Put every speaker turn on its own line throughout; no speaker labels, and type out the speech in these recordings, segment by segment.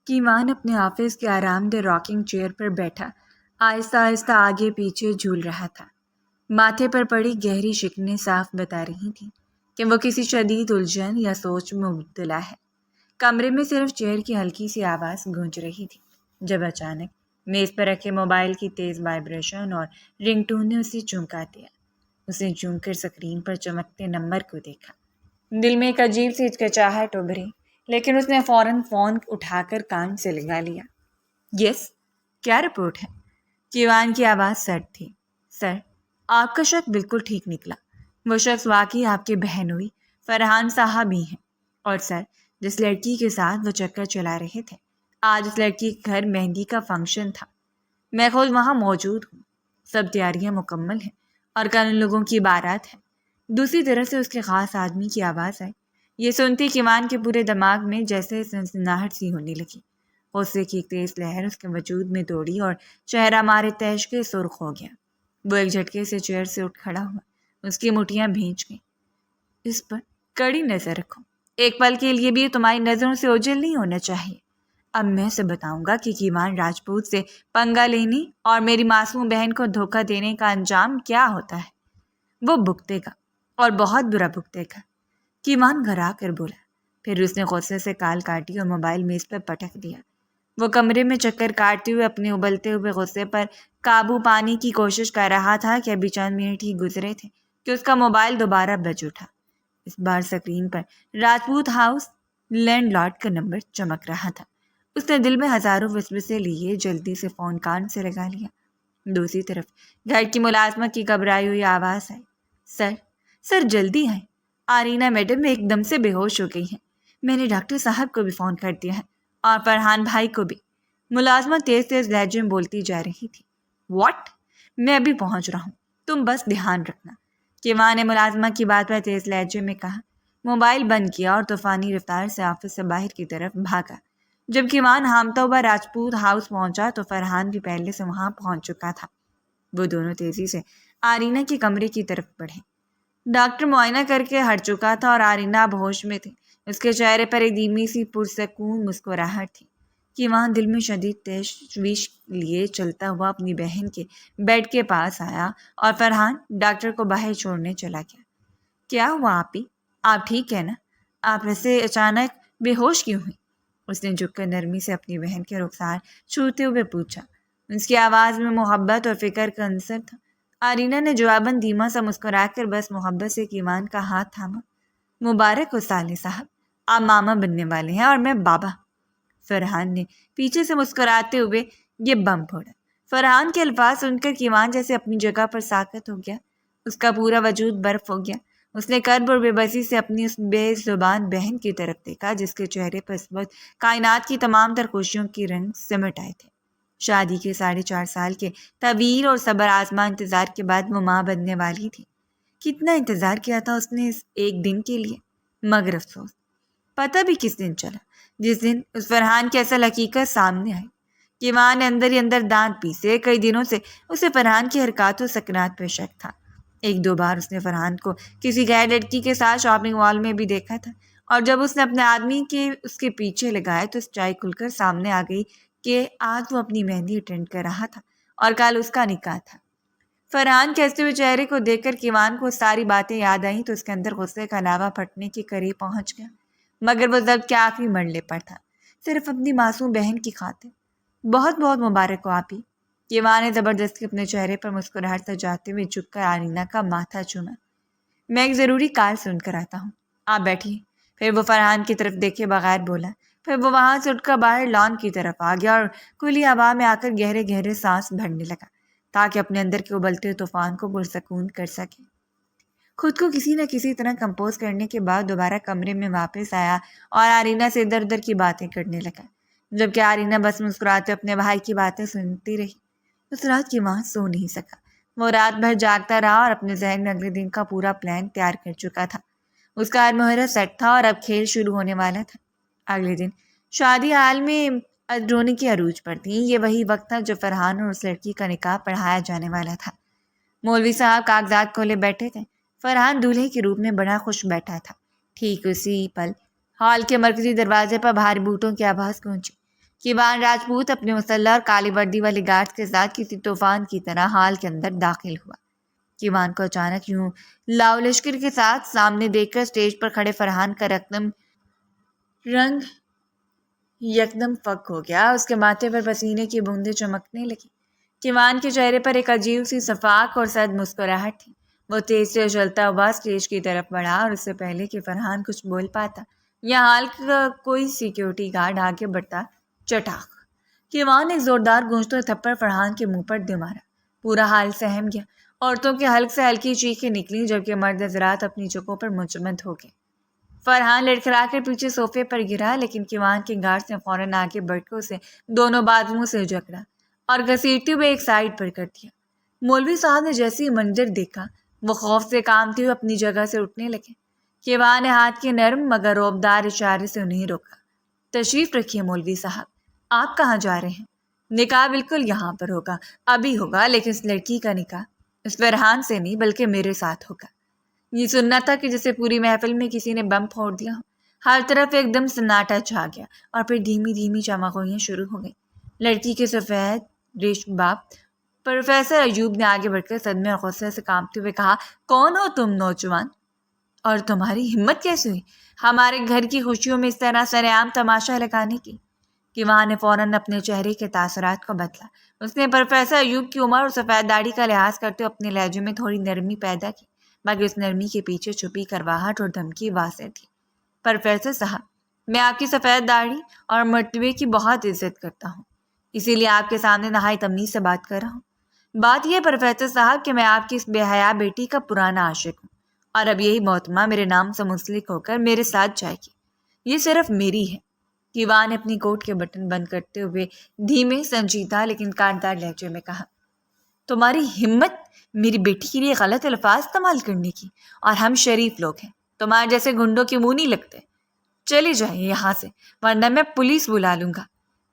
کیوان اپنے آفس کے آرام دہ راکنگ چیئر پر بیٹھا آہستہ آہستہ آگے پیچھے جھول رہا تھا۔ ماتھے پر پڑی گہری شکنیں صاف بتا رہی تھیں کہ وہ کسی شدید الجھن یا سوچ میں مبتلا ہے۔ کمرے میں صرف چیئر کی ہلکی سی آواز گونج رہی تھی جب اچانک میز پر رکھے موبائل کی تیز وائبریشن اور رنگ ٹون نے اسے چونکا دیا۔ اسے چونک کر اسکرین پر چمکتے نمبر کو دیکھا۔ دل میں ایک عجیب سی ہچکچاہٹ ابھری، لیکن اس نے فوراً فون اٹھا کر کان سے لگا لیا۔ یس، کیا رپورٹ ہے؟ کیوان کی آواز سرد تھی۔ سر، آپ کا شک بالکل ٹھیک نکلا۔ وہ شخص واقعی آپ کے بہنوئی فرحان صاحب ہی ہیں۔ اور سر، جس لڑکی کے ساتھ وہ چکر چلا رہے تھے، آج اس لڑکی کے گھر مہندی کا فنکشن تھا۔ میں خود وہاں موجود ہوں۔ سب تیاریاں مکمل ہیں اور کل ان لوگوں کی بارات ہے۔ دوسری طرف سے اس کے خاص آدمی کی آواز آئی۔ یہ سنتی کیوان کے پورے دماغ میں جیسے سنسناہٹ سی ہونے لگی۔ غصے کی ایک تیز لہر اس کے وجود میں دوڑی اور چہرہ مارے تیش کے سرخ ہو گیا۔ وہ ایک جھٹکے سے چیئر سے اٹھ کھڑا ہوا۔ اس کی مٹھیاں بھیج گئیں۔ اس پر کڑی نظر رکھو۔ ایک پل کے لیے بھی تمہاری نظروں سے اوجھل نہیں ہونا چاہیے۔ اب میں اسے بتاؤں گا کہ کیوان راجپوت سے پنگا لینے اور میری معصوم بہن کو دھوکہ دینے کا انجام کیا ہوتا ہے۔ وہ بھگتے گا اور بہت برا بھگتے گا۔ کیوان گھرا کر بولا۔ پھر اس نے غصے سے کال کاٹی اور موبائل میز پر پٹک دیا۔ وہ کمرے میں چکر کاٹتے ہوئے اپنے ابلتے ہوئے غصے پر قابو پانے کی کوشش کر رہا تھا کہ ابھی چند منٹ ہی گزرے تھے کہ اس کا موبائل دوبارہ بج اٹھا۔ اس بار اسکرین پر راجپوت ہاؤس لینڈ لارڈ کا نمبر چمک رہا تھا۔ اس نے دل میں ہزاروں وسوسے لیے جلدی سے فون کان سے لگا لیا۔ دوسری طرف گھر کی ملازمت کی گھبرائی ہوئی آواز آئی۔ سر جلدی آئیں۔ آرینا میڈم ایک دم سے بے ہوش ہو گئی ہیں۔ میں نے ڈاکٹر صاحب کو بھی فون کر دیا ہے اور فرحان بھائی کو بھی۔ ملازمت تیز تیز لہجے میں بولتی جا رہی تھی۔ واٹ؟ میں ابھی پہنچ رہا ہوں، تم بس دھیان رکھنا، کیوان نے ملازمہ کی بات پر تیز لہجے میں کہا۔ موبائل بند کیا اور طوفانی رفتار سے آفس سے باہر کی طرف بھاگا۔ جب کیوان ہامتا ہوا راجپوت ہاؤس پہنچا تو فرحان بھی پہلے سے وہاں پہنچ چکا تھا۔ وہ دونوں تیزی سے آرینا کے کمرے کی طرف بڑھے۔ ڈاکٹر معائنہ کر کے ہٹ چکا تھا اور آرینا اب ہوش میں تھی۔ اس کے چہرے پر ایک دھیمی سی پرسکون مسکراہٹ تھی۔ کیوان دل میں شدید تشویش لیے چلتا ہوا اپنی بہن کے بیڈ کے پاس آیا اور فرحان ڈاکٹر کو باہر چھوڑنے چلا گیا۔ کیا ہوا آپی؟ آپ ٹھیک ہے نا؟ آپ ایسے اچانک بے ہوش کیوں ہوئی؟ اس نے جھک کر نرمی سے اپنی بہن کے رخسار چھوتے ہوئے پوچھا۔ اس کی آواز میں محبت اور فکر کا عنصر تھا۔ آرینا نے جواباً دھیما سا مسکرا کر بس محبت سے کیوان کا ہاتھ تھاما۔ مبارک ہو سالے صاحب، آپ ماما بننے والے ہیں اور میں بابا۔ فرحان نے پیچھے سے مسکراتے ہوئے یہ بم پھوڑا۔ فرحان کے الفاظ سن کر کیوان جیسے اپنی جگہ پر ساکت ہو گیا۔ اس کا پورا وجود برف ہو گیا۔ اس نے کرب اور بے بسی سے اپنی اس بے زبان بہن کی طرف دیکھا جس کے چہرے پر اس وقت کائنات کی تمام تر خوشیوں کی رنگ سمٹ آئے تھے۔ شادی کے 4.5 سال کے طویل اور صبر آزما انتظار کے بعد وہ ماں بننے والی تھی۔ کتنا انتظار کیا تھا اس نے اس ایک دن کے لیے، مگر افسوس پتہ بھی کس دن چلا، جس دن اس فرحان کی اصل حقیقت سامنے آئی۔ کیوان نے اندر ہی اندر دانت پیسے۔ کئی دنوں سے اسے فرحان کی حرکات و سکنات پہ شک تھا۔ 1-2 بار اس نے فرحان کو کسی غیر لڑکی کے ساتھ شاپنگ مال میں بھی دیکھا تھا، اور جب اس نے اپنے آدمی کے اس کے پیچھے لگائے تو سچائی کھل کر سامنے آ گئی کہ آج وہ اپنی مہندی اٹینڈ کر رہا تھا اور کل اس کا نکاح تھا۔ فرحان کے ہنستے ہوئے چہرے کو دیکھ کر کیوان کو ساری باتیں یاد آئیں تو اس کے اندر غصے کا لاوا پھٹنے کے قریب پہنچ گیا، مگر وہ ضبط کے آخری مرحلے پر تھا، صرف اپنی معصوم بہن کی خاطر۔ بہت بہت مبارک ہو آپی۔ کیوان نے زبردستی اپنے چہرے پر مسکراہٹ سجاتے ہوئے جھک کر آرینا کا ماتھا چوما۔ میں ایک ضروری کال سن کر آتا ہوں، آپ بیٹھیے۔ پھر وہ فرحان کی طرف دیکھے بغیر بولا۔ پھر وہ وہاں سے اٹھ کر باہر لان کی طرف آ گیا اور کھلی ہوا میں آ کر گہرے گہرے سانس بھرنے لگا تاکہ اپنے اندر کے ابلتے طوفان کو پرسکون کر سکے۔ خود کو کسی نہ کسی طرح کمپوز کرنے کے بعد دوبارہ کمرے میں واپس آیا اور آرینا سے ادھر ادھر کی باتیں کرنے لگا، جبکہ آرینا بس مسکراتے اپنے بھائی کی باتیں سنتی رہی۔ اس رات کیوان سو نہیں سکا۔ وہ رات بھر جاگتا رہا اور اپنے ذہن میں اگلے دن کا پورا پلان تیار کر چکا تھا۔ اس کا ہر محرک سیٹ تھا اور اب کھیل شروع ہونے والا تھا۔ اگلے دن شادی حال میں رونقیں عروج پر تھیں۔ یہ وہی وقت تھا جب فرحان اور اس لڑکی کا نکاح پڑھایا جانے والا تھا۔ مولوی صاحب کاغذات کھولے بیٹھے تھے۔ فرحان دولہے کے روپ میں بڑا خوش بیٹھا تھا۔ ٹھیک اسی پل ہال کے مرکزی دروازے پر بھاری بوٹوں کی آواز گونجی۔ کیوان راجپوت اپنے مسلح اور کالی وردی والے گارڈز کے ساتھ کسی طوفان کی طرح ہال کے اندر داخل ہوا۔ کیوان کو اچانک یوں لاؤ لشکر کے ساتھ سامنے دیکھ کر اسٹیج پر کھڑے فرحان کا رنگ یکدم فک ہو گیا۔ اس کے ماتھے پر پسینے کی بوندیں چمکنے لگی۔ کیوان کے چہرے پر ایک عجیب سی صفاق اور سرد مسکراہٹ تھی۔ وہ تیز سے اچھلتا ہوا اسٹیج کی طرف بڑھا اور اس سے پہلے کہ فرحان کچھ بول پاتا یا حال کا کوئی سیکیورٹی گارڈ آگے بڑھتا، چٹاخ کیوان ایک زوردار گونجتا تھپڑ فرحان کے منہ پر دے مارا۔ پورا حال سہم گیا۔ عورتوں کے حلق سے ہلکی چیخیں نکلی جبکہ مرد حضرات اپنی جگہوں پر منجمد ہو گئے۔ فرحان لڑکھڑا کر پیچھے صوفے پر گرا، لیکن کیوان کے گارڈز نے فوراً آگے بڑھ کر اسے دونوں بازوؤں سے جکڑا اور گھسیٹتے ہوئے ایک سائڈ پر کر دیا۔ مولوی صاحب نے جیسے ہی منظر دیکھا وہ خوف سے کانپتے ہوئے اپنی جگہ سے اٹھنے لگے۔ کیوان نے ہاتھ کے نرم مگر روبدار اشارے سے انہیں روکا۔ تشریف رکھیے مولوی صاحب، آپ کہاں جا رہے ہیں؟ نکاح بالکل یہاں پر ہوگا، ابھی ہوگا، لیکن اس لڑکی کا نکاح اس فرحان سے نہیں بلکہ میرے ساتھ ہوگا۔ یہ سننا تھا کہ جیسے پوری محفل میں کسی نے بم پھوڑ دیا ہو۔ ہر طرف ایک دم سناٹا چھا گیا اور پھر دھیمی دھیمی چمگوئیاں شروع ہو گئیں۔ لڑکی کے سفید ریشم باپ پروفیسر ایوب نے آگے بڑھ کر صدمے اور غصے سے کانپتے ہوئے کہا، کون ہو تم نوجوان؟ اور تمہاری ہمت کیسے ہوئی ہمارے گھر کی خوشیوں میں اس طرح سرعام تماشا لگانے کی؟ کیوان نے فوراً اپنے چہرے کے تاثرات کو بدلا۔ اس نے پروفیسر ایوب کی عمر اور سفید داڑھی کا لحاظ کرتے ہوئے اپنے لہجے میں تھوڑی نرمی پیدا کی، مگر اس نرمی کے پیچھے چھپی کرواہٹ اور دھمکی واضح تھی۔ پروفیسر صاحب، میں آپ کی سفید داڑھی اور مرتبے کی بہت عزت کرتا ہوں، اسی لیے آپ کے سامنے نہایت تمیز سے بات کر رہا ہوں۔ بات یہ پروفیسر صاحب کہ میں آپ کی اس بے حیا بیٹی کا پرانا عاشق ہوں، اور اب یہی محتمہ میرے نام سے منسلک ہو کر میرے ساتھ جائے گی۔ یہ صرف میری ہے۔ کیوان نے اپنی کوٹ کے بٹن بند کرتے ہوئے دھیمے سنجیدہ لیکن کاٹدار لہجے میں کہا، تمہاری ہمت میری بیٹی کے لیے غلط الفاظ استعمال کرنے کی، اور ہم شریف لوگ ہیں، تمہارے جیسے گنڈوں کے منہ نہیں لگتے۔ چلی جائیے یہاں سے ورنہ میں پولیس بلا لوں گا۔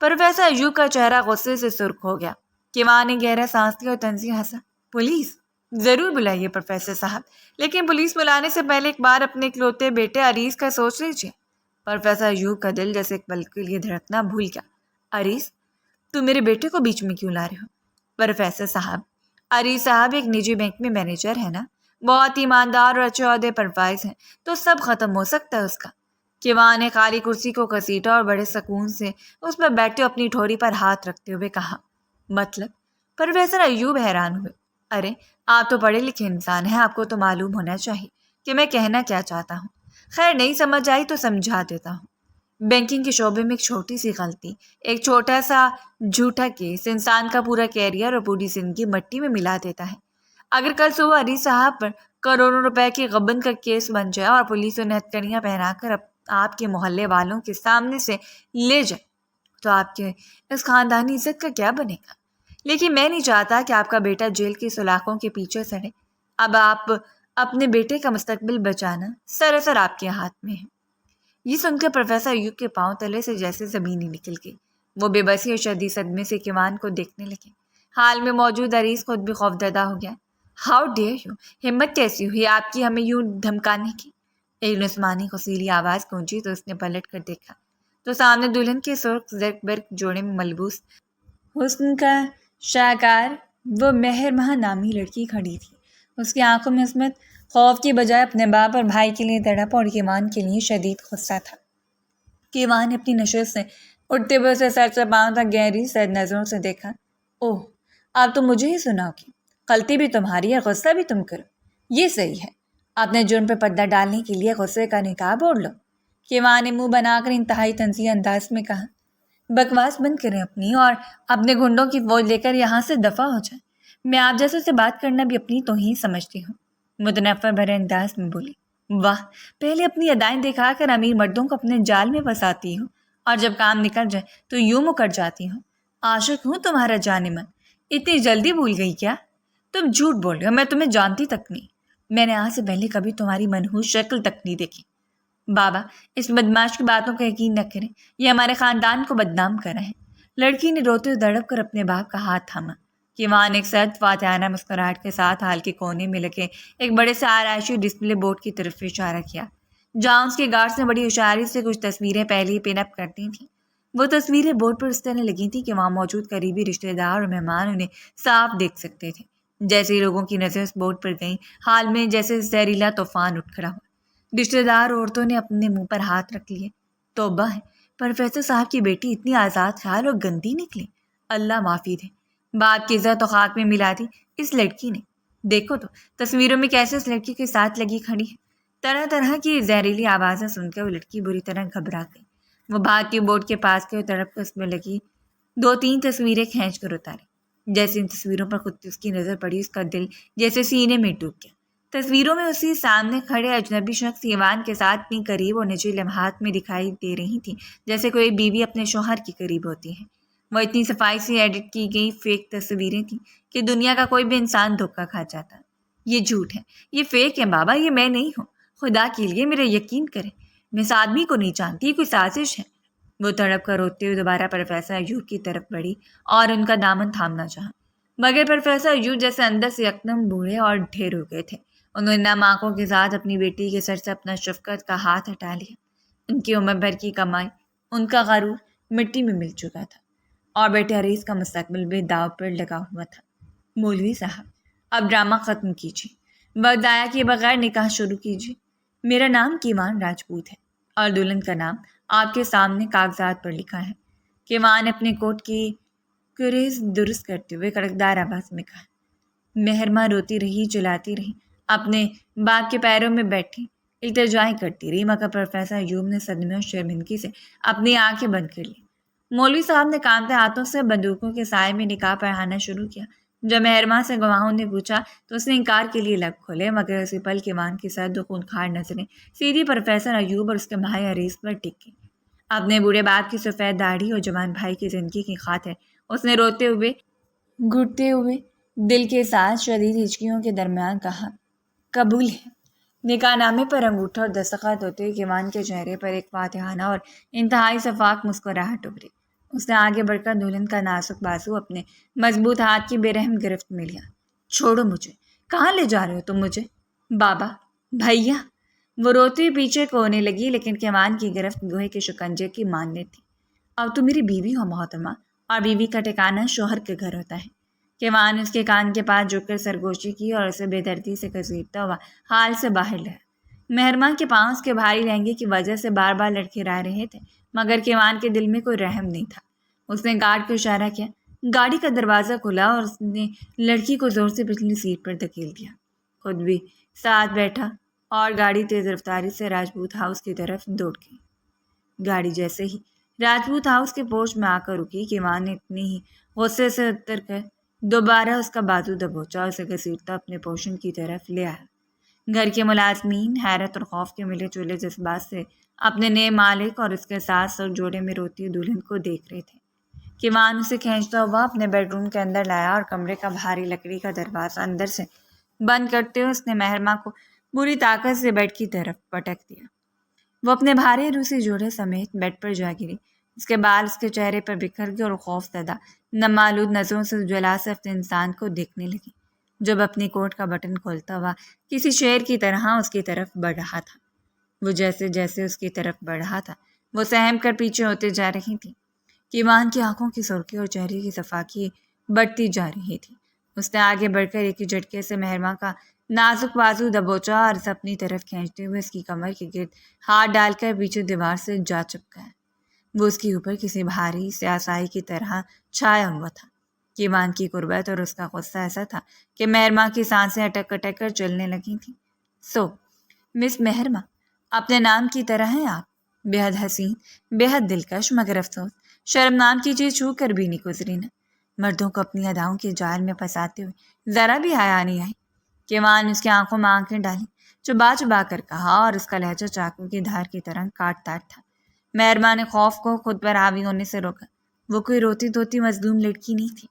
پروفیسر ایوب کا چہرہ غصے سے سرخ ہو گیا۔ کیوان نے گہرا سانس لیا اور طنزیہ ہنسا۔ پولیس ضرور بلائیے پروفیسر صاحب، لیکن پولیس بلانے سے پہلے ایک بار اپنے اکلوتے بیٹے عریس کا سوچ لیجیے۔ پروفیسر ایوب کا دل جیسے ایک پل کے لیے دھڑکنا بھول گیا۔ عریس؟ تم میرے بیٹے کو بیچ میں کیوں لا رہے ہو؟ پروفیسر صاحب، عریس صاحب ایک نجی بینک میں مینیجر ہے نا، بہت ایماندار اور اچھے عہدے پر فائز ہیں، تو سب ختم ہو سکتا ہے اس کا۔ کیوان نے خالی کرسی کو گھسیٹا اور بڑے سکون سے اس پر بیٹھے اپنی ٹھوڑی پر ہاتھ رکھتے ہوئے کہا، مطلب؟ پروفیسر ایوب حیران ہوئے۔ ارے آپ تو پڑھے لکھے انسان ہیں، آپ کو تو معلوم ہونا چاہیے کہ میں کہنا کیا چاہتا ہوں۔ خیر نہیں سمجھ آئی تو سمجھا دیتا ہوں۔ بینکنگ کے شعبے میں ایک چھوٹی سی غلطی، ایک چھوٹا سا جھوٹا کیس انسان کا پورا کیریئر اور پوری زندگی مٹی میں ملا دیتا ہے۔ اگر کل صبح عریس صاحب پر کروڑوں روپے کی غبن کا کیس بن جائے اور پولیس انہیں ہتھکڑیاں پہنا کر آپ کے محلے والوں کے سامنے سے لے جائے تو آپ کے اس خاندانی عزت کا کیا بنے گا؟ لیکن میں نہیں چاہتا کہ آپ کا بیٹا جیل کی سلاخوں کے پیچھے سڑے۔ اب آپ اپنے بیٹے کا مستقبل بچانا سراسر آپ کے ہاتھ میں ہے۔ یہ سن کر پروفیسر ایوب کے پاؤں تلے سے جیسے زمین ہی نکل گئی۔ وہ بے بسی اور شدید صدمے سے کیوان کو دیکھنے لگے۔ حال میں موجود عریس خود بھی خوفزدہ ہو گیا۔ ہاؤ ڈیئر یو، ہمت کیسی ہوئی آپ کی ہمیں یوں دھمکانے کی؟ ایک نسمانی خصیلی آواز گونجی تو اس نے پلٹ کر دیکھا تو سامنے دلہن کے سرخ زرق برق جوڑے میں ملبوس حسن کا شاہکار وہ مہر مہا نامی لڑکی کھڑی تھی۔ اس کی آنکھوں میں عصمت خوف کی بجائے اپنے باپ اور بھائی کے لیے تڑپ اور کیوان کے لیے شدید غصہ تھا۔ کیوان نے اپنی نشست سے اٹھتے ہوئے اسے سر سے پاؤں تک گہری سرد نظروں سے دیکھا۔ اوہ، اب تو مجھے ہی سناؤ گی؟ غلطی بھی تمہاری ہے، غصہ بھی تم کرو، یہ صحیح ہے؟ اپنے جرم پہ پردہ ڈالنے کے لیے غصے کا نقاب اوڑھ لو۔ کیوان نے منہ بنا کر انتہائی طنزیہ انداز میں کہا، بکواس بند کریں اپنی اور اپنے گنڈوں کی فوج لے کر یہاں سے دفع ہو جائیں۔ میں آپ جیسے سے بات کرنا بھی اپنی توہین سمجھتی ہوں۔ متنفر بھرے انداز میں بولی، واہ، پہلے اپنی ادائیں دکھا کر امیر مردوں کو اپنے جال میں پھنساتی ہوں اور جب کام نکل جائے تو یوں مکر جاتی ہوں۔ عاشق ہوں تمہارا جان من، اتنی جلدی بھول گئی کیا؟ تم جھوٹ بول رہے ہو، میں تمہیں جانتی تک نہیں۔ میں نے آج سے پہلے کبھی تمہاری منحوس شکل تک نہیں دیکھی۔ بابا، اس بدماش کی باتوں کا یقین نہ کریں، یہ ہمارے خاندان کو بدنام کر رہے ہیں۔ لڑکی نے روتے ہوئے دڑپ کر اپنے باپ کا ہاتھ تھاما۔ کیوان ایک سرد فاتحانہ مسکراہٹ کے ساتھ ہال کے کونے میں لگے ایک بڑے سے آرائشی ڈسپلے بورڈ کی طرف اشارہ کیا، جہاں اس کے گارڈز نے بڑی ہوشیاری سے کچھ تصویریں پہلے ہی پن اپ کر دی تھیں۔ وہ تصویریں بورڈ پر اس طرح لگی تھیں کہ وہاں موجود قریبی رشتہ دار اور مہمان انہیں صاف دیکھ سکتے تھے۔ جیسے ہی لوگوں کی نظر اس بورڈ پر گئیں، حال میں جیسے زہریلا طوفان اٹھ کھڑا ہوا۔ رشتہ دار عورتوں نے اپنے منہ پر ہاتھ رکھ لیے۔ توبہ ہے، پروفیسر صاحب کی بیٹی اتنی آزاد خیال اور گندی نکلی، اللہ معافی دے۔ باپ کی عزت تو خاک میں ملا دی اس لڑکی نے۔ دیکھو تو تصویروں میں کیسے اس لڑکی کے ساتھ لگی کھڑی ہے۔ طرح طرح کی زہریلی آوازیں سن کر وہ لڑکی بری طرح گھبرا گئی۔ وہ بھاگ کے بورڈ کے پاس کے طرف کو اس میں لگی 2-3 تصویریں کھینچ کر اتاری۔ جیسے ان تصویروں پر خود اس کی نظر پڑی، اس کا دل جیسے سینے میں ڈوب گیا۔ تصویروں میں اسی سامنے کھڑے اجنبی شخص ایوان کے ساتھ اتنی قریب اور نجی لمحات میں دکھائی دے رہی تھی جیسے کوئی بیوی اپنے شوہر کی قریب ہوتی ہے۔ وہ اتنی صفائی سے ایڈٹ کی گئی فیک تصویریں تھیں کہ دنیا کا کوئی بھی انسان دھوکہ کھا جاتا۔ یہ جھوٹ ہے، یہ فیک ہے بابا، یہ میں نہیں ہوں، خدا کے لیے میرا یقین کریں، میں اس آدمی کو نہیں جانتی، یہ کوئی سازش ہے۔ وہ تڑپ کر روتے ہوئے دوبارہ پروفیسر ایوب کی طرف بڑھی اور ان کا دامن تھامنا چاہا، مگر پروفیسر ایوب جیسے اندر سے یکدم بوڑھے اور ڈھیر ہو گئے تھے۔ انہوں نے نم آنکھوں کے ساتھ اپنی بیٹی کے سر سے اپنا شفقت کا ہاتھ ہٹا لیا۔ ان کی عمر بھر کی کمائی، ان کا غرور مٹی میں مل چکا تھا اور بیٹے عریض کا مستقبل بھی داؤ پر لگا ہوا تھا۔ مولوی صاحب، اب ڈرامہ ختم کیجیے، وقت ضائع کیے بغیر نکاح شروع کیجیے۔ میرا نام کیوان راجپوت ہے اور دلہن کا نام آپ کے سامنے کاغذات پر لکھا ہے۔ کیوان اپنے کوٹ کی کریز درست کرتے ہوئے کڑکدار آواز میں کہا۔ مہرماں روتی رہی، چلاتی رہی، اپنے باپ کے پیروں میں بیٹھی التجائیں کرتی رہی، مگر پروفیسر ایوب نے صدمے اور شرمندگی سے اپنی آنکھیں بند کر لی۔ مولوی صاحب نے کانپتے ہاتھوں سے بندوقوں کے سائے میں نکاح پڑھانا شروع کیا۔ جب مہرماں سے گواہوں نے پوچھا تو اس نے انکار کے لیے لب کھولے، مگر اسی پل کیوان کی سرد و خونخوار نظریں سیدھی پروفیسر ایوب اور اس کے بھائی عریض پر ٹکی۔ اپنے بوڑھے باپ کی سفید داڑھی اور جوان بھائی کی زندگی کی خاطر اس نے روتے ہوئے، گھٹتے ہوئے، دل کے ساتھ شدید ہچکیوں کے درمیان کہا، قبول ہے۔ نکاح نامے پر انگوٹھا اور دستخط ہوتے ہوئے کیوان کے چہرے پر ایک فاتحانہ اور انتہائی شفاف مسکراہٹ ابھری۔ اس نے آگے بڑھ کر دلہن کا نازک بازو اپنے مضبوط ہاتھ کی بے رحم گرفت میں لیا۔ چھوڑو مجھے، کہاں لے جا رہے ہو تم مجھے؟ بابا، بھیا۔ وہ روتی ہوئی پیچھے کو ہونے لگی، لیکن کیوان کی گرفت گوہے کے شکنجے کی ماننے تھی۔ اب تم میری بیوی ہو محترمہ، اور بیوی کا ٹھکانہ شوہر کے گھر ہوتا ہے۔ کیوان اس کے کان کے پاس جھک کر سرگوشی کی اور اسے بے دردی سے گھسیٹتا ہوا حال سے باہر لایا۔ مہرماں کے پاؤں اس کے بھاری لہنگے کی وجہ سے بار بار لڑکھڑا رہے تھے، مگر کیوان کے دل میں کوئی رحم نہیں تھا۔ اس نے گارڈ کو اشارہ کیا، گاڑی کا دروازہ کھلا اور اس نے لڑکی کو زور سے پچھلی سیٹ پر دھکیل دیا۔ خود بھی ساتھ بیٹھا اور گاڑی تیز رفتاری سے راجپوت ہاؤس کی طرف دوڑ گئی۔ گاڑی جیسے ہی راجپوت ہاؤس کے پورچ میں آ کر رکی، کیوان نے اتنی ہی غصے سے اتر کر دوبارہ اس کا بازو دبوچا اور اسے گھسیٹتا اپنے پوشن کی طرف لے آیا۔ گھر کے ملازمین حیرت اور خوف کے ملے جلے جذبات سے اپنے نئے مالک اور اس کے ساتھ ساتھ جوڑے میں روتی دلہن کو دیکھ رہے تھے۔ کیوان اسے کھینچتا ہوا اپنے بیڈ روم کے اندر لایا اور کمرے کا بھاری لکڑی کا دروازہ اندر سے بند کرتے ہوئے اس نے مہرماں کو پوری طاقت سے بیڈ کی طرف پٹک دیا۔ وہ اپنے بھاری روسی جوڑے سمیت بیڈ پر جا گری۔ اس کے بال اس کے چہرے پر بکھر گئے اور خوف زدہ نمالود نظروں سے جلا سے اپنے انسان کو دیکھنے لگی، جب اپنی کوٹ کا بٹن کھولتا ہوا کسی شیر کی طرح اس کی طرف بڑھ رہا تھا۔ وہ جیسے جیسے اس کی طرف بڑھ رہا تھا وہ سہم کر پیچھے ہوتے جا رہی تھی۔ کیوان کی آنکھوں کی سرخی اور چہرے کی صفاقی بڑھتی جا رہی تھی۔ اس نے آگے بڑھ کر ایک ہی جھٹکے سے مہرماں کا نازک بازو دبوچا اور اسے اپنی طرف کھینچتے ہوئے اس کی کمر کے گرد ہاتھ ڈال کر پیچھے دیوار سے جا چپکا۔ وہ اس کے اوپر کسی بھاری سیاسائی کی طرح چھایا ہوا تھا۔ کیوان کی قربت اور اس کا غصہ ایسا تھا کہ مہرماں کی سانسیں اٹک اٹک کر چلنے لگی تھیں۔ سو مس مہرماں، اپنے نام کی طرح ہیں آپ، بے حد حسین، بے حد دلکش، مگر افسوس شرم نام کی چیز چھو کر بھی نہیں گزری نا۔ مردوں کو اپنی اداؤں کے جال میں پھنساتے ہوئے ذرا بھی حیا نہیں آئی۔ کیوان اس کی آنکھوں میں آنکھیں ڈالی، چبا چبا کر کہا، اور اس کا لہجہ چاقو کی دھار کی طرح کاٹ تاٹ تھا۔ مہرماں نے خوف کو خود پر حاوی ہونے سے روکا۔ وہ کوئی روتی دھوتی مظلوم لڑکی نہیں تھی۔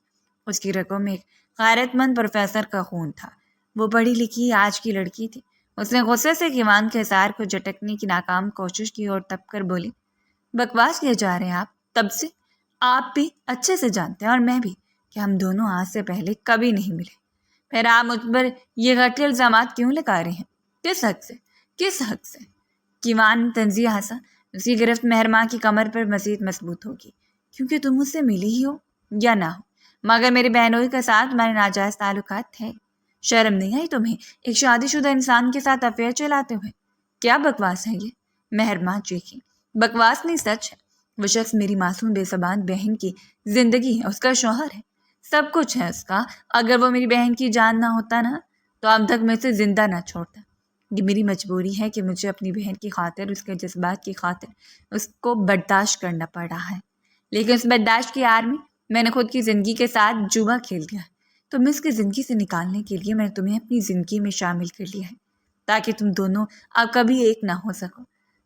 اس کی رگوں میں ایک غیرت مند پروفیسر کا خون تھا۔ وہ پڑھی لکھی آج کی لڑکی تھی۔ اس نے غصے سے کیوان کے حصار کو جھٹکنے کی ناکام کوشش کی اور تب کر بولی، بکواس کیے جا رہے ہیں آپ تب سے۔ آپ بھی اچھے سے جانتے ہیں اور میں بھی کہ ہم دونوں آج سے پہلے کبھی نہیں ملے۔ پھر آپ مجھ پر یہ گھٹیا الزامات کیوں لگا رہے ہیں؟ کس حق سے؟ کس حق سے؟ کیوان طنزیہ ہنسا، اس کی گرفت مہرماں کی کمر پر مزید مضبوط ہوگی، کیونکہ تم مجھ سے ملی ہی ہو یا نہ ہو، مگر میری بہنوئی کے ساتھ تمہارے ناجائز تعلقات تھے۔ شرم نہیں آئی تمہیں ایک شادی شدہ انسان کے ساتھ افیئر چلاتے ہوئے؟ کیا بکواس ہے یہ؟ مہرماں چیخی۔ بکواس نہیں، سچ ہے۔ وہ شخص میری معصوم بے زبان بہن کی زندگی ہے، اس کا شوہر ہے، سب کچھ ہے اس کا۔ اگر وہ میری بہن کی جان نہ ہوتا نا تو اب تک میں اسے زندہ نہ چھوڑتا۔ یہ میری مجبوری ہے کہ مجھے اپنی بہن کی خاطر، اس کے جذبات کی خاطر اس کو برداشت کرنا پڑ رہا ہے، لیکن اس برداشت کی آڑ میں نے خود کی زندگی کے ساتھ جوا کھیل دیا ہے۔ تو میں اس کی زندگی سے نکالنے کے لیے میں نے تمہیں اپنی زندگی میں شامل کر لیا ہے، تاکہ تم دونوں اب کبھی ایک نہ ہو سکو۔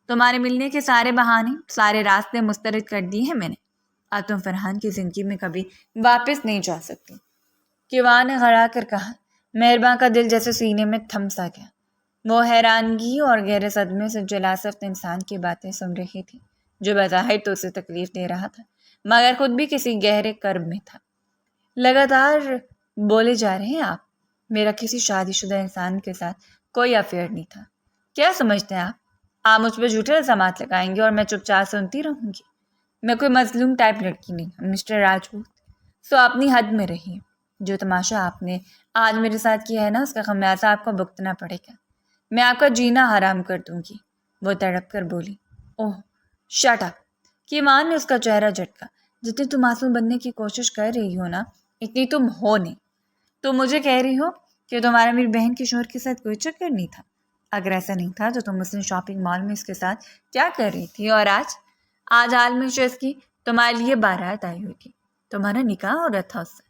تمہارے ملنے کے سارے بہانے، سارے راستے مسترد کر دیے ہیں میں نے۔ اب تم فرحان کی زندگی میں کبھی واپس نہیں جا سکتی۔ کیوان نے غڑا کر کہا۔ مہرباں کا دل جیسے سینے میں تھم سا گیا۔ وہ حیرانگی اور گہرے صدمے سے جلاسفت انسان کی باتیں سن رہی تھی، جو بظاہر تو اسے تکلیف دے رہا تھا، مگر خود بھی کسی گہرے کرب میں تھا۔ لگاتار بولے جا رہے ہیں آپ۔ میرا کسی شادی شدہ انسان کے ساتھ کوئی افیئر نہیں تھا۔ کیا سمجھتے ہیں آپ مجھ پہ جھوٹے الزامات لگائیں گے اور میں چپ چاپ سنتی رہوں گی؟ میں کوئی مظلوم ٹائپ لڑکی نہیں ہوں مسٹر راجپوت، سو اپنی حد میں رہیے۔ جو تماشا آپ نے آج میرے ساتھ کیا ہے نا، اس کا خمیازہ آپ کو بھگتنا پڑے گا۔ میں آپ کا جینا حرام کر دوں گی، وہ تڑپ کر بولی۔ اوہ شٹ اپ! کیوان نے اس کا چہرہ جھٹکا۔ جتنی تم معصوم بننے کی کوشش کر رہی ہو نا، اتنی تم ہو نہیں۔ تم مجھے کہہ رہی ہو کہ تمہارا میری بہن کے شوہر کے ساتھ کوئی چکر نہیں تھا؟ اگر ایسا نہیں تھا تو تم اس دن شاپنگ مال میں اس کے ساتھ کیا کر رہی تھی؟ اور آج عالمی شخص کی تمہارے لیے بارات آئی ہوئی تھی، تمہارا نکاح ہو رہا تھا اس سے۔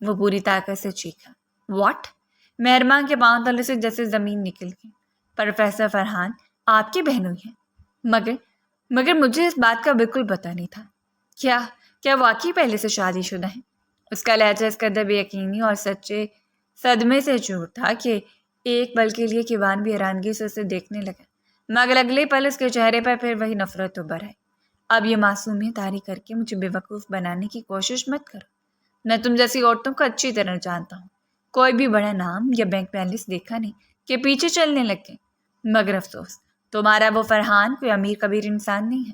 وہ پوری طاقت سے چیخا۔ واٹ؟ مہرباں کے پاؤں تلے سے جیسے زمین نکل گئی۔ پروفیسر فرحان آپ کی بہنوئی ہے؟ مگر مجھے اس بات کا بالکل پتہ نہیں تھا۔ کیا واقعی پہلے سے شادی شدہ ہے؟ اس کا لہجہ اس قدر بے یقینی اور سچے صدمے سے چور تھا کہ ایک پل کے لیے کیوان بھی حیرانگی سے اسے دیکھنے لگا، مگر اگلے پل اس کے چہرے پر پھر وہی نفرت ابھر آئی۔ اب یہ معصومیت طاری کر کے مجھے بے وقوف بنانے کی کوشش مت کرو۔ میں تم جیسی عورتوں کو اچھی طرح جانتا ہوں۔ کوئی بھی بڑا نام یا بینک بیلنس دیکھا نہیں کہ پیچھے چلنے لگے۔ مگر افسوس، تمہارا وہ فرحان کوئی امیر کبیر انسان نہیں ہے۔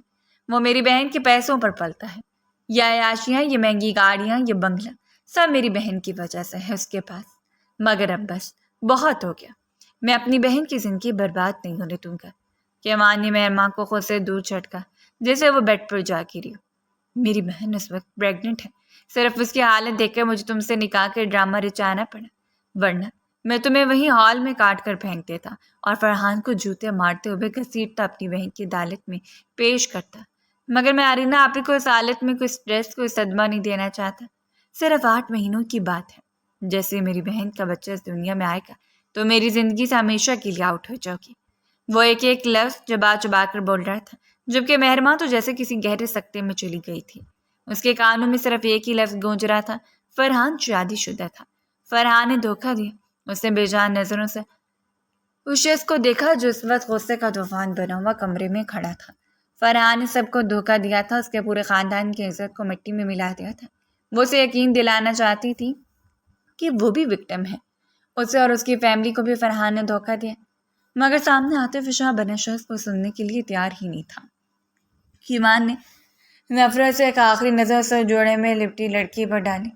وہ میری بہن کے پیسوں پر پلتا ہے۔ یہ عیاشیاں، یہ مہنگی گاڑیاں، یہ بنگلہ، سب میری بہن کی وجہ سے ہے اس کے پاس۔ مگر اب بس بہت ہو گیا۔ میں اپنی بہن کی زندگی برباد نہیں ہونے دوں گا۔ کیوان نے مہرماں کو خود سے دور چھٹکا جیسے وہ بیڈ پر جا گری ہو۔ میری بہن اس وقت پریگننٹ ہے۔ صرف اس کی حالت دیکھ کر مجھے تم سے نکاح کے ڈرامہ رچانا پڑا، ورنہ میں تمہیں وہیں ہال میں کاٹ کر پھینک دیتا اور فرحان کو جوتے مارتے ہوئے گھسیٹتا اپنی بہن کی عدالت میں پیش کرتا۔ مگر میں آرینہ آپ کو اس حالت میں کوئی سٹریس، کوئی صدمہ نہیں دینا چاہتا۔ صرف 8 مہینوں کی بات ہے۔ جیسے میری بہن کا بچہ اس دنیا میں آئے گا تو میری زندگی سے ہمیشہ کے لیے آؤٹ ہو جاؤ گی۔ وہ ایک لفظ چبا چبا کر بول رہا تھا، جبکہ مہرماں تو جیسے کسی گہرے سکتے میں چلی گئی تھی۔ اس کے کانوں میں صرف ایک ہی لفظ گونج رہا تھا، فرحان شادی شدہ تھا۔ فرحان نے دھوکہ دیا۔ اس نے بے جان نظروں سے اس شخص کو دیکھا جو اس وقت غصے کا طوفان بنا ہوا کمرے میں کھڑا تھا۔ فرحان نے سب کو دھوکہ دیا تھا، اس کے پورے خاندان کی عزت کو مٹی میں ملا دیا تھا۔ وہ اسے یقین دلانا چاہتی تھی کہ وہ بھی وکٹم ہے۔ اسے اور اس کی فیملی کو بھی فرحان نے دھوکہ دیا، مگر سامنے آتے فشاں بنے شخص کو سننے کے لیے تیار ہی نہیں تھا۔ کیوان نے نفرت سے ایک آخری نظر سے جوڑے میں لپٹی لڑکی پر ڈالی،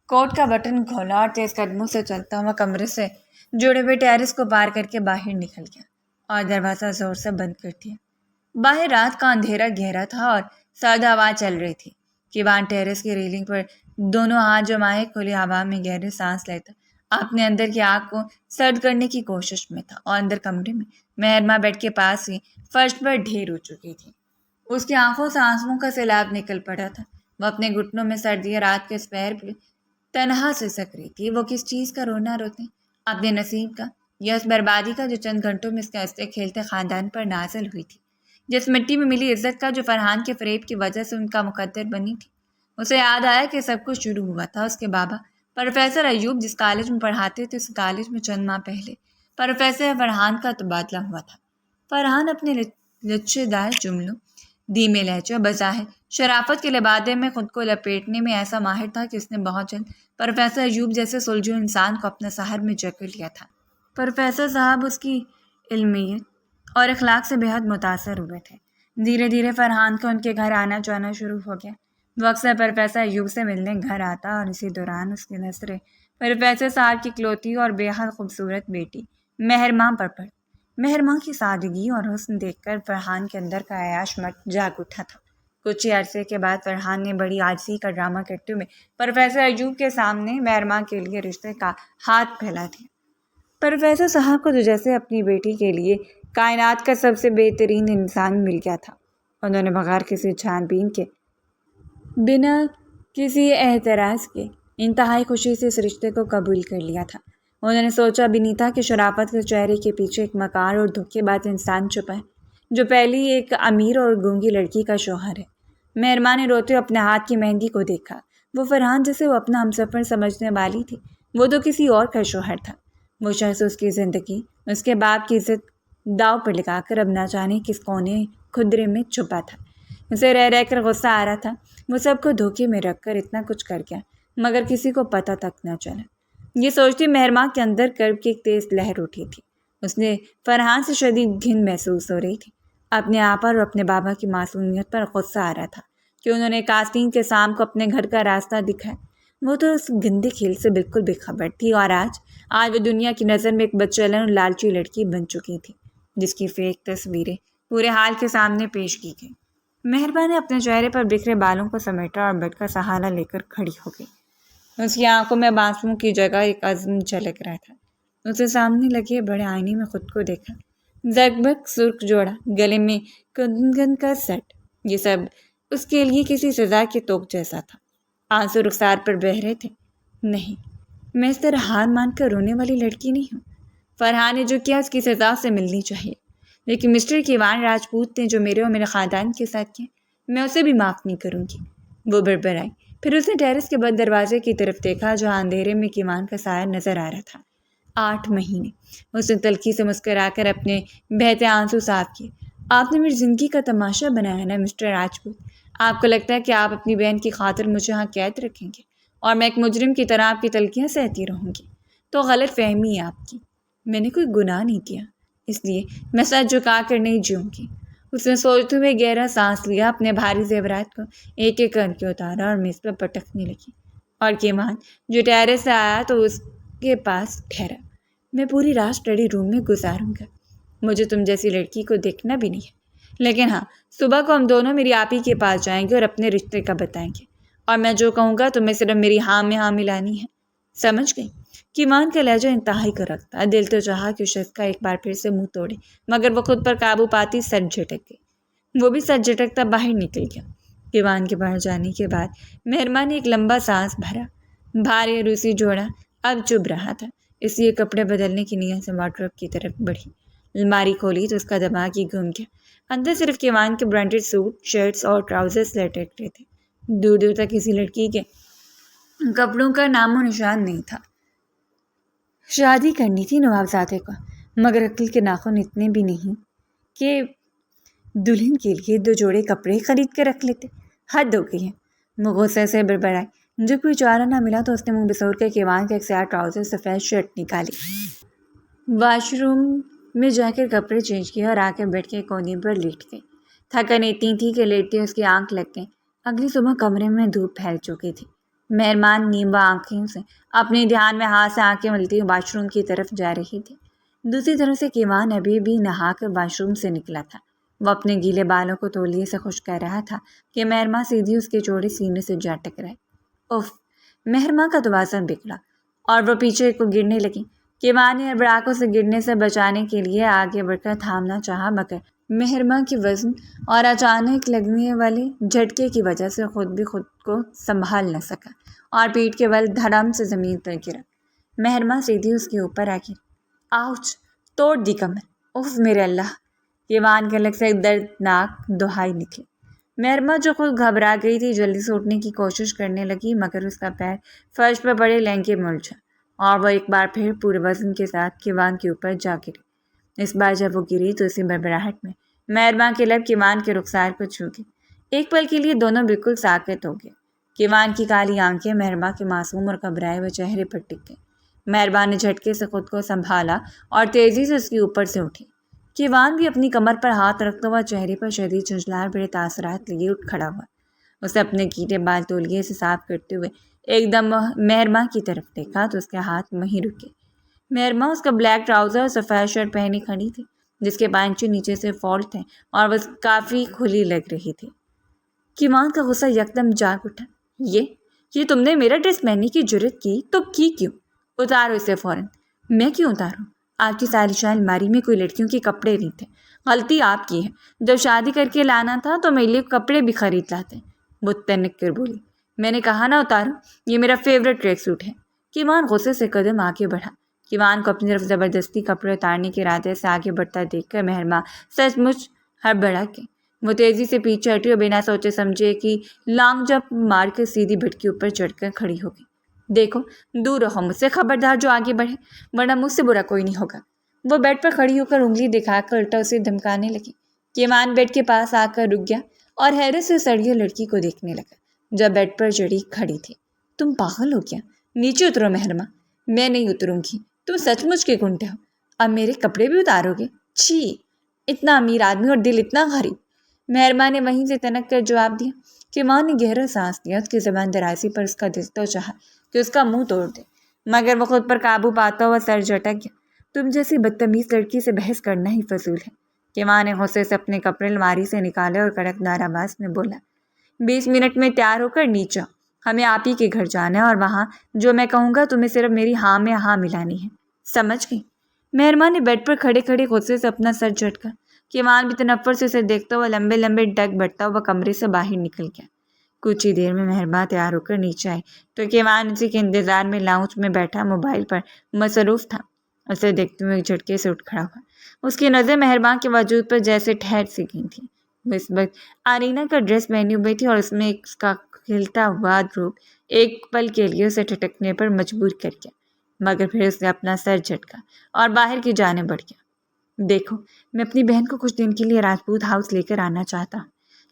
کوٹ کا بٹن کھولا اور تیز قدموں سے چلتا ہوا کمرے سے جوڑے ہوئے ٹیرس کو پار کر کے باہر نکل گیا اور دروازہ زور سے بند کر دیا۔ باہر رات کا اندھیرا گہرا تھا اور سرد ہوا چل رہی تھی۔ کیوان ٹیرس کی ریلنگ پر دونوں ہاتھ جمائے کھلی ہوا میں گہرے سانس لیتا اپنے اندر کی آگ کو سرد کرنے کی کوشش میں تھا، اور اندر کمرے میں مہرماں بیڈ کے پاس ہی فرش پر ڈھیر ہو چکی تھی۔ اس کی آنکھوں سے آنسوؤں کا سیلاب نکل پڑا تھا۔ وہ اپنے گھٹنوں میں سردی رات کے اس پہر پہ تنہا سے سک رہی تھی۔ وہ کس چیز کا رونا روتے، اپنے نصیب کا یا اس بربادی کا جو چند گھنٹوں میں اس کے ہنستے کھیلتے خاندان پر نازل ہوئی تھی، جس مٹی میں ملی عزت کا جو فرحان کے فریب کی وجہ سے ان کا مقدر بنی تھی۔ اسے یاد آیا کہ سب کچھ شروع ہوا تھا اس کے بابا پروفیسر ایوب جس کالج میں پڑھاتے تھے، اس کالج میں چند ماہ پہلے پروفیسر فرحان کا تبادلہ ہوا تھا۔ فرحان اپنے لچے دار جملوں، دھیمے لہجے اور بظاہر شرافت کے لبادے میں خود کو لپیٹنے میں ایسا ماہر تھا کہ اس نے بہت جلد پروفیسر ایوب جیسے سلجھو انسان کو اپنا سحر میں جکڑ لیا تھا۔ پروفیسر صاحب اس کی علمیت اور اخلاق سے بے حد متاثر ہوئے تھے۔ دھیرے دھیرے فرحان کا ان کے گھر آنا جانا شروع ہو گیا۔ وہ اکثر پروفیسر ایوب سے ملنے گھر آتا اور اسی دوران اس کی نظریں پروفیسر صاحب کی اکلوتی اور بے حد خوبصورت بیٹی مہرماں پر پڑی۔ مہرماں کی سادگی اور حسن دیکھ کر فرحان کے اندر کا عیاش مرد جاگ اٹھا تھا۔ کچھ ہی عرصے کے بعد فرحان نے بڑی عاجزی کا ڈرامہ کرتے ہوئے پروفیسر ایوب کے سامنے مہرماں کے لیے رشتے کا ہاتھ پھیلا دیا۔ پروفیسر صاحب کو تو جیسے اپنی بیٹی کے لیے کائنات کا سب سے بہترین انسان مل گیا تھا۔ انہوں نے بغیر کسی چھان بین کے، بنا کسی اعتراض کے، انتہائی خوشی سے اس رشتے کو قبول کر لیا تھا۔ انہوں نے سوچا بھی نہیں تھا کہ شرافت کے چہرے کے پیچھے ایک مکار اور دھوکے باز انسان چھپا ہے، جو پہلی ایک امیر اور گونگی لڑکی کا شوہر ہے۔ مہرماں نے روتے ہوئے اپنے ہاتھ کی مہندی کو دیکھا۔ وہ فرحان جسے وہ اپنا ہمسفر سمجھنے والی تھی، وہ تو کسی اور کا شوہر تھا۔ وہ شخص اس کی زندگی، اس کے باپ کی عزت داؤ پر لگا کر اب نہ جانے کس کونے خدرے میں چھپا تھا۔ اسے رہ رہ کر غصہ آ رہا تھا۔ وہ سب کو دھوکے میں رکھ کر اتنا کچھ کر گیا مگر کسی کو پتہ تک نہ چلا۔ یہ سوچتی مہرماں کے اندر کرب کی ایک تیز لہر اٹھی تھی۔ اس نے فرحان سے شدید گھن محسوس ہو رہی تھی۔ اپنے آپ پر اور اپنے بابا کی معصومیت پر غصہ آ رہا تھا کہ انہوں نے کاسٹین کے سام کو اپنے گھر کا راستہ دکھایا۔ وہ تو اس گندے کھیل سے بالکل بے خبر تھی اور آج وہ دنیا کی نظر میں ایک بدچلن اور لالچی لڑکی بن چکی تھی جس کی فیک تصویریں پورے حال کے سامنے پیش کی گئی۔ مہربان نے اپنے چہرے پر بکھرے بالوں کو سمیٹا اور بیڈ کا سہارا لے کر کھڑی ہو گئی۔ اس کی آنکھوں میں بانسوں کی جگہ ایک عزم جھلک رہا تھا۔ اسے سامنے لگے بڑے آئینے میں خود کو دیکھا۔ زگبگ سرخ جوڑا، گلے میں کنگن کا سیٹ، یہ سب اس کے لیے کسی سزا کے توق جیسا تھا۔ آنسو رخسار پر بہہ رہے تھے۔ نہیں، میں اس طرح ہار مان کر رونے والی لڑکی نہیں ہوں۔ فرحان نے جو کیا اس کی سزا سے ملنی چاہیے، لیکن مسٹر کیوان راجپوت نے جو میرے اور میرے خاندان کے ساتھ کیا، میں اسے بھی معاف نہیں کروں گی، وہ بڑبڑائی۔ پھر اس نے ٹیرس کے بند دروازے کی طرف دیکھا جہاں اندھیرے میں کیوان کا سایہ نظر آ رہا تھا۔ 8 مہینے، اس نے تلخی سے مسکرا کر اپنے بہتے آنسو صاف کیے۔ آپ نے میری زندگی کا تماشا بنایا نا مسٹر راجپوت۔ آپ کو لگتا ہے کہ آپ اپنی بہن کی خاطر مجھے یہاں قید رکھیں گے اور میں ایک مجرم کی طرح آپ کی تلخیاں سہتی رہوں گی؟ تو غلط فہمی ہے آپ کی۔ میں نے کوئی گناہ نہیں کیا، اس لیے میں سر جھکا کر نہیں جیوں گی۔ اس نے سوچتے ہوئے گہرا سانس لیا، اپنے بھاری زیورات کو ایک ایک کر کے اتارا اور میز پر پٹکنے لگی۔ اور کیوان جو ٹیرس سے آیا تو اس کے پاس ٹھہرا۔ میں پوری رات اسٹڈی روم میں گزاروں گا، مجھے تم جیسی لڑکی کو دیکھنا بھی نہیں ہے، لیکن ہاں، صبح کو ہم دونوں میری آپی کے پاس جائیں گے اور اپنے رشتے کا بتائیں گے، اور میں جو کہوں گا تمہیں صرف میری ہاں میں ہاں ملانی ہے، سمجھ گئی؟ کیوان کا لہجہ انتہائی کرک تھا۔ دل تو چاہا کہ شخص کا ایک بار پھر سے منہ توڑے مگر وہ خود پر قابو پاتی سر جھٹک گئی۔ وہ بھی سر جھٹکتا باہر نکل گیا۔ کیوان کے باہر جانے کے بعد مہربان نے ایک لمبا سانس بھرا۔ بھاری روسی جوڑا اب چبھ رہا تھا، اس لیے کپڑے بدلنے کی نیت سے وارڈروب کی طرف بڑھی۔ الماری کھولی تو اس کا دماغ ہی گھوم گیا۔ اندر صرف کیوان کے برانڈڈ سوٹ، شرٹس اور ٹراؤزرز لٹک رہے تھے۔ دور دور تک کسی لڑکی کے کپڑوں کا نام و نشان نہیں تھا۔ شادی کرنی تھی نوابزادے کو، مگر عقل کے ناخن اتنے بھی نہیں کہ دلہن کے لیے 2 جوڑے کپڑے خرید کے رکھ لیتے۔ حد ہو گئی ہے، وہ غصے سے بڑبڑائی۔ جب کوئی چارہ نہ ملا تو اس نے منہ بسور کر کیوان کے ایک سیاہ ٹراؤزر سفید شرٹ نکالی، واش روم میں جا کر کپڑے چینج کیے اور آ کے بیڈ کے کونے پر لیٹ گئی۔ تھکن اتنی تھی کہ لیٹتے اس کی آنکھ لگ گئی۔ اگلی صبح کمرے میں دھوپ پھیل چکی تھی۔ مہربان نیمبا آنکھوں سے اپنے دھیان میں ہاتھ سے آنکھیں ملتی ہوئی واش روم کی طرف جا رہی تھی۔ دوسری طرف سے کیوان ابھی بھی نہا کر واش روم سے نکلا تھا۔ وہ اپنے گیلے بالوں کو تولیے سے خشک کر رہا تھا کہ مہربان سیدھی اس کے چوڑے سینے سے جا ٹکرائی۔ اف! مہربان کا توازن بگڑا اور وہ پیچھے کو گرنے لگی۔ کیوان نے ابراکوں سے گرنے سے بچانے کے لیے آگے بڑھ کر تھامنا چاہا مگر مہربان کے وزن اور اچانک لگنے والے جھٹکے کی وجہ سے خود بھی خود کو سنبھال نہ سکا اور پیٹھ کے بل دھڑام سے زمین پر گرا۔ مہربان سیدھی اس کے اوپر آ گئی۔ آؤچ! توڑ دی کمر! اف میرے اللہ! کیوان کے لگ سے ایک دردناک دہائی نکلی۔ مہربان جو خود گھبرا گئی تھی جلدی سے اٹھنے کی کوشش کرنے لگی مگر اس کا پیر فرش پر پڑے لہنگے میں الجھا اور وہ ایک بار پھر پورے وزن کے ساتھ کیوان کے اوپر جا گری۔ اس بار جب وہ گری تو اسی بڑبڑاہٹ میں مہربان کے لب کیوان کے رخسار کو چھو گئی۔ ایک پل کے لیے دونوں بالکل ساکت ہو گئے۔ کیوان کی کالی آنکھیں مہربان کے معصوم اور گھبرائے ہوئے چہرے پر ٹک گئیں۔ مہربان نے جھٹکے سے خود کو سنبھالا اور تیزی سے اس کے اوپر سے اٹھی۔ کیوان بھی اپنی کمر پر ہاتھ رکھتا ہوا چہرے پر شدید جھنجھلاہٹ بڑے تاثرات لیے اٹھ کھڑا ہوا۔ اسے اپنے گیلے بال تولیے سے صاف کرتے ہوئے ایک دم مہرماں کی طرف دیکھا تو اس کے ہاتھ وہیں رکے۔ مہرماں اس کا بلیک ٹراؤزر اور سفید شرٹ پہنی کھڑی تھی، جس کے 5 انچ نیچے سے فالٹ تھے اور وہ کافی کھلی لگ رہی تھی۔ کیوان کا غصہ یکدم جاگ اٹھا۔ یہ تم نے میرا ڈریس پہننے کی جرت کی تو کی کیوں؟ اتارو اسے فوراً۔ میں کیوں اتاروں؟ آپ کی سالشان الماری میں کوئی لڑکیوں کے کپڑے نہیں تھے۔ غلطی آپ کی ہے۔ جب شادی کر کے لانا تھا تو میرے لیے کپڑے بھی خرید لاتے۔ وہ تنک کر بولی۔ میں نے کہا نا اتارو، یہ میرا فیوریٹ ٹریک سوٹ ہے۔ کیوان غصے سے قدم آگے بڑھا۔ کیوان کو اپنی طرف زبردستی کپڑے اتارنے کے ارادے سے آگے بڑھتا دیکھ کر مہرماں سچ مچ ہڑبڑا گئی۔ وہ تیزی سے پیچھے ہٹی اور بنا سوچے سمجھے کہ لانگ جمپ مار کر سیدھی بٹ کے اوپر چڑھ کر کھڑی ہو گئی۔ دیکھو، دور رہو مجھ سے، خبردار جو آگے بڑھے، ورنہ مجھ سے برا کوئی نہیں ہوگا۔ وہ بیڈ پر کھڑی ہو کر انگلی دکھا کر الٹا اسے دھمکانے لگی۔ کیوان بیڈ کے پاس آ کر رک گیا اور حیرت سے سڑی لڑکی کو دیکھنے لگا جو بیڈ پر چڑھی کھڑی تھی۔ تم پاگل ہو کیا؟ نیچے اترو مہرماں۔ میں نہیں اتروں گی، تم سچ مچ کے گنڈے ہو۔ اب میرے کپڑے بھی اتارو گے؟ چھی، اتنا امیر آدمی اور دل اتنا غریب۔ مہرماں نے وہیں سے تنک کر جواب دیا۔ کیوان نے گہرا سانس لیا۔ اس کی زبان درازی پر اس کا دل تو چاہا کہ اس کا منہ توڑ دے، مگر وہ خود پر قابو پاتا ہوا سر جھٹک گیا۔ تم جیسی بدتمیز لڑکی سے بحث کرنا ہی فضول ہے۔ کیوان نے غصے سے اپنے کپڑے الماری سے نکالے اور کڑکدار آواز میں بولا۔ 20 منٹ میں تیار ہو کر نیچے آؤ، ہمیں آپ ہی کے گھر جانا ہے اور وہاں جو میں کہوں گا تمہیں صرف میری ہاں میں ہاں ملانی ہے، سمجھ گئی؟ مہرماں نے بیڈ پر کھڑے کھڑے غصے سے اپنا سر جھٹکا۔ کیوان بھی تنفر سے اسے دیکھتا ہوا لمبے لمبے ڈگ بڑھتا ہوا کمرے سے باہر نکل گیا۔ کچھ ہی دیر میں مہرماں تیار ہو کر نیچے آئی تو کیوان اسی کے انتظار میں لاؤنج میں بیٹھا موبائل پر مصروف تھا۔ اسے دیکھتے ہوئے ایک جھٹکے سے اٹھ کھڑا ہوا۔ اس کی نظر مہرماں کے وجود پر جیسے ٹھہر سی گئی تھی۔ وہ اس وقت آرینہ کا ڈریس پہنی ہوئی تھی اور اس میں اس کا کھلتا ہوا روپ ایک پل کے لیے اسے ٹھٹکنے پر مجبور کر گیا، مگر پھر اس نے اپنا سر جھٹکا اور باہر کی جانب بڑھ گیا۔ دیکھو، میں اپنی بہن کو کچھ دن کے لیے راجپوت ہاؤس لے کر آنا چاہتا ہوں،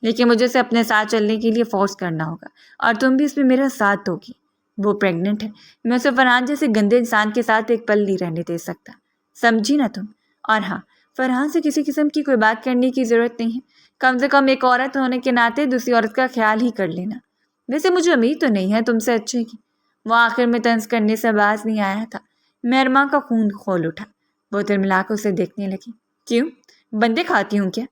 لیکن مجھے اسے اپنے ساتھ چلنے کے لیے فورس کرنا ہوگا اور تم بھی اس میں میرا ساتھ دو گی۔ وہ پریگننٹ ہے، میں اسے فرحان جیسے گندے انسان کے ساتھ ایک پل نہیں رہنے دے سکتا، سمجھی نا تم؟ اور ہاں، فرحان سے کسی قسم کی کوئی بات کرنے کی ضرورت نہیں ہے، کم سے کم ایک عورت ہونے کے ناطے دوسری عورت کا خیال ہی کر لینا۔ ویسے مجھے امید تو نہیں ہے تم سے اچھے کی۔ وہ آخر میں طنز کرنے سے باز نہیں آیا تھا۔ مہرماں کا خون کھول اٹھا۔ وہ تلملا کر اسے دیکھنے لگی۔ کیوں؟ بندے کھاتی ہوں کیا؟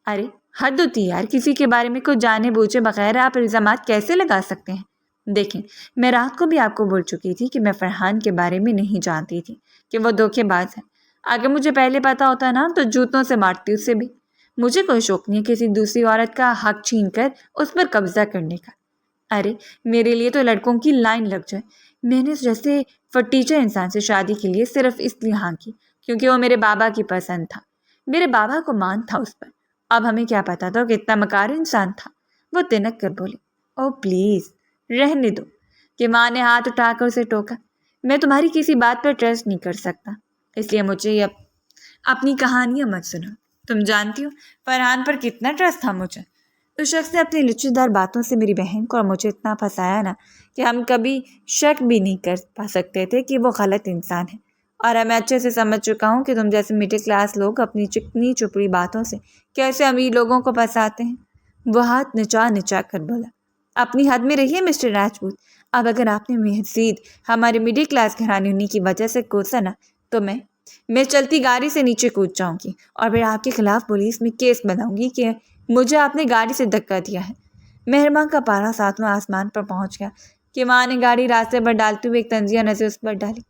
ارے حد ہوتی ہے یار، کسی کے بارے میں کچھ جانے بوجھے بغیر آپ الزامات کیسے لگا سکتے ہیں؟ دیکھیں، میں رات کو بھی آپ کو بول چکی تھی کہ میں فرحان کے بارے میں نہیں جانتی تھی کہ وہ دھوکے باز ہے۔ اگر مجھے پہلے پتا ہوتا نا تو جوتوں سے مارتی اسے بھی۔ مجھے کوئی شوق نہیں ہے کسی دوسری عورت کا حق چھین کر اس پر قبضہ کرنے کا۔ ارے میرے لیے تو لڑکوں کی لائن لگ جائے۔ میں نے اس جیسے فٹیچر انسان سے شادی کے لیے صرف اس لیے ہاں کی کیونکہ وہ میرے بابا کی پسند تھا۔ میرے بابا کو مان تھا اس پر۔ اب ہمیں کیا پتا تھا کہ اتنا مکار انسان تھا۔ وہ تنک کر بولی۔ او پلیز رہنے دو۔ کہ ماں نے ہاتھ اٹھا کر اسے ٹوکا۔ میں تمہاری کسی بات پر ٹرسٹ نہیں کر سکتا، اس لیے مجھے اپنی کہانیاں مت سنو۔ تم جانتی ہو فرحان پر کتنا ٹرسٹ تھا مجھے۔ اس شخص نے اپنی لچی دار باتوں سے میری بہن کو اور مجھے اتنا پھنسایا نا کہ ہم کبھی شک بھی نہیں کر پا سکتے تھے کہ وہ غلط انسان ہے۔ اور میں اچھے سے سمجھ چکا ہوں کہ تم جیسے مڈل کلاس لوگ اپنی چکنی چپڑی باتوں سے کیسے امیر لوگوں کو پھنساتے ہیں۔ وہ ہاتھ نچا نچا کر بولا۔ اپنی حد میں رہیے مسٹر راجپوت۔ اب اگر آپ نے مزید ہمارے مڈل کلاس گھرانے ہونے کی وجہ سے کوسا نا تو میں چلتی گاڑی سے نیچے کود جاؤں گی اور پھر آپ کے خلاف پولیس میں کیس بناؤں گی کہ مجھے آپ نے گاڑی سے دھکا دیا ہے۔ مہرماں کا پارا 7واں آسمان پر پہنچ گیا کہ ماں نے گاڑی راستے پر ڈالتے ہوئے ایک طنزیہ نظر اس پر ڈالی۔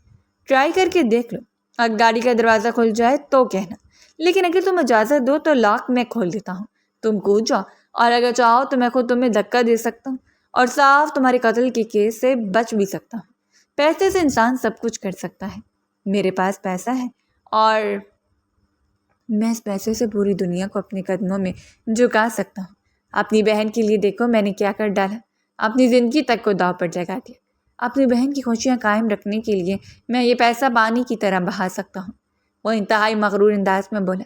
ٹرائی کر کے دیکھ لو، اگر گاڑی کا دروازہ کھل جائے تو کہنا، لیکن اگر تم اجازت دو تو لاک میں کھول دیتا ہوں۔ تم کود جاؤ اور اگر چاہو تو میں خود تمہیں دھکا دے سکتا ہوں اور صاف تمہارے قتل کے کیس سے بچ بھی سکتا ہوں۔ پیسے سے انسان سب کچھ کر سکتا ہے۔ میرے پاس پیسہ ہے اور میں اس پیسے سے پوری دنیا کو اپنے قدموں میں جھکا سکتا ہوں۔ اپنی بہن کے لیے دیکھو میں نے کیا کر ڈالا، اپنی زندگی تک کو داؤ پر جگا دیا۔ اپنی بہن کی خوشیاں قائم رکھنے کے لیے میں یہ پیسہ پانی کی طرح بہا سکتا ہوں۔ وہ انتہائی مغرور انداز میں بولا۔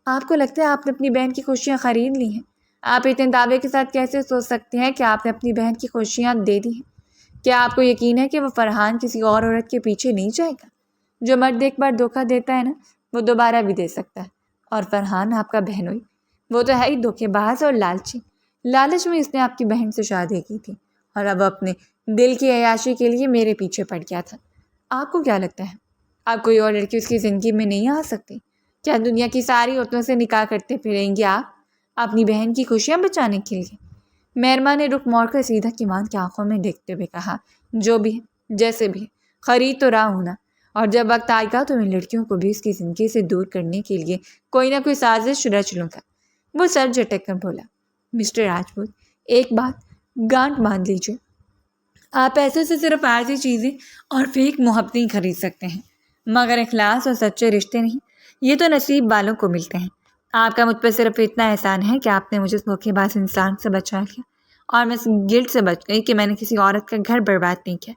آپ کو لگتا ہے آپ نے اپنی بہن کی خوشیاں خرید لی ہیں؟ آپ اتنے دعوے کے ساتھ کیسے سوچ سکتے ہیں کہ آپ نے اپنی بہن کی خوشیاں دے دی ہیں؟ کیا آپ کو یقین ہے کہ وہ فرحان کسی اور عورت کے پیچھے نہیں جائے گا؟ جو مرد ایک بار دھوکہ دیتا ہے نا وہ دوبارہ بھی دے سکتا ہے، اور فرحان آپ کا بہنوئی، وہ تو ہے ہی دھوکے باز اور لالچی۔ لالچ میں اس نے آپ کی بہن سے شادی کی تھی اور اب اپنے دل کی عیاشی کے لیے میرے پیچھے پڑ گیا تھا۔ آپ کو کیا لگتا ہے آپ کوئی اور لڑکی اس کی زندگی میں نہیں آ سکتی؟ کیا دنیا کی ساری عورتوں سے نکاح کرتے پھریں گے آپ اپنی بہن کی خوشیاں بچانے کے لیے؟ مہرما نے رخ موڑ کر سیدھا کیوان کی آنکھوں میں دیکھتے ہوئے کہا، جو بھی ہے، جیسے بھی ہے، خرید تو رہا ہوں نا، اور جب وقت آئے گا تو ان لڑکیوں کو بھی اس کی زندگی سے دور کرنے کے لیے کوئی نہ کوئی سازش رچ لوں گا۔ وہ سر جھٹک کر بولا، مسٹر راجپوت، ایک بات گانٹ باندھ لیجیے، آپ پیسے سے صرف عارضی چیزیں اور فیک محبتیں خرید سکتے ہیں، مگر اخلاص اور سچے رشتے نہیں۔ یہ تو نصیب والوں کو ملتے ہیں۔ آپ کا مجھ پر صرف اتنا احسان ہے کہ آپ نے مجھے اس دھوکے باز انسان سے بچا لیا اور میں اس گلٹ سے بچ گئی کہ میں نے کسی عورت کا گھر برباد نہیں کیا۔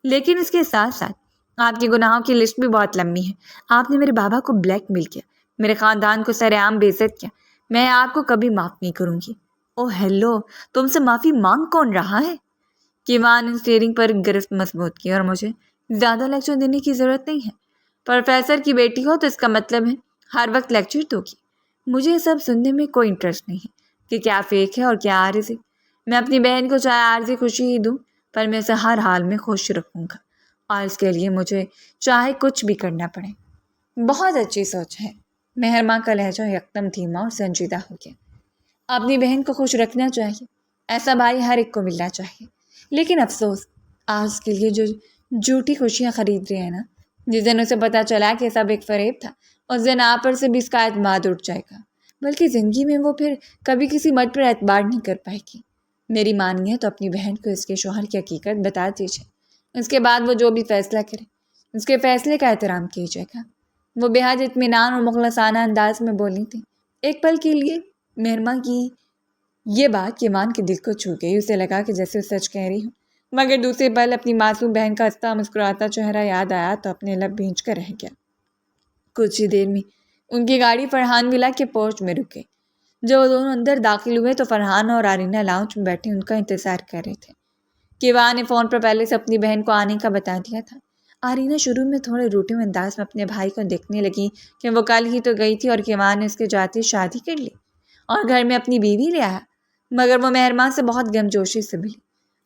لیکن اس کے ساتھ ساتھ آپ کے گناہوں کی لسٹ بھی بہت لمبی ہے۔ آپ نے میرے بابا کو بلیک میل کیا، میرے خاندان کو سر عام بے عزت کیا۔ میں آپ کو کبھی معاف نہیں کروں گی۔ او ہیلو، تم سے معافی مانگ کون رہا ہے؟ کیوان نے اسٹیئرنگ پر گرفت مضبوط کی، اور مجھے زیادہ لیکچر دینے کی ضرورت نہیں ہے۔ پروفیسر کی بیٹی ہو تو اس کا مطلب ہے ہر وقت لیکچر دو گی۔ مجھے یہ سب سننے میں کوئی انٹرسٹ نہیں ہے کہ کیا فیک ہے اور کیا عارضی۔ میں اپنی بہن کو چاہے عارضی خوشی ہی دوں، پر میں اسے ہر حال میں خوش رکھوں گا، اور اس کے لیے مجھے چاہے کچھ بھی کرنا پڑے۔ بہت اچھی سوچ ہے۔ مہرما کا لہجہ یکدم دھیما اور سنجیدہ ہو گیا۔ اپنی بہن کو خوش رکھنا چاہیے، ایسا بھائی ہر ایک کو ملنا چاہیے، لیکن افسوس آج کے لیے جو جھوٹی خوشیاں خرید رہے ہیں نا، جس دن اسے پتہ چلا کہ سب ایک فریب تھا، اس دن آپ پر سے بھی اس کا اعتماد اٹھ جائے گا، بلکہ زندگی میں وہ پھر کبھی کسی مرد پر اعتبار نہیں کر پائے گی۔ میری مانیے تو اپنی بہن کو اس کے شوہر کی حقیقت بتا دیجیے، اس کے بعد وہ جو بھی فیصلہ کرے اس کے فیصلے کا احترام کیجیے گا۔ وہ بے حد اطمینان اور مخلصانہ انداز میں بولی تھی۔ ایک پل کے لیے مہرما کی یہ بات کیوان کے دل کو چھو گئی۔ اسے لگا کہ جیسے وہ سچ کہہ رہی ہوں، مگر دوسرے پل اپنی معصوم بہن کا ہنستا مسکراتا چہرہ یاد آیا تو اپنے لب بھینچ کر رہ گیا۔ کچھ ہی دیر میں ان کی گاڑی فرحان ولا کے پورچ میں رک گئی۔ جب وہ دونوں اندر داخل ہوئے تو فرحان اور آرینہ لاؤنج میں بیٹھے ان کا انتظار کر رہے تھے۔ کیوان نے فون پر پہلے سے اپنی بہن کو آنے کا بتا دیا تھا۔ آرینہ شروع میں تھوڑے روٹے ہوئے انداز میں اپنے بھائی کو دیکھنے لگی کہ وہ کل ہی تو گئی تھی اور کیوان نے اس کے جاتے شادی کر لی اور گھر میں اپنی بیوی لے آیا، مگر وہ مہرما سے بہت گمجوشی سے ملی۔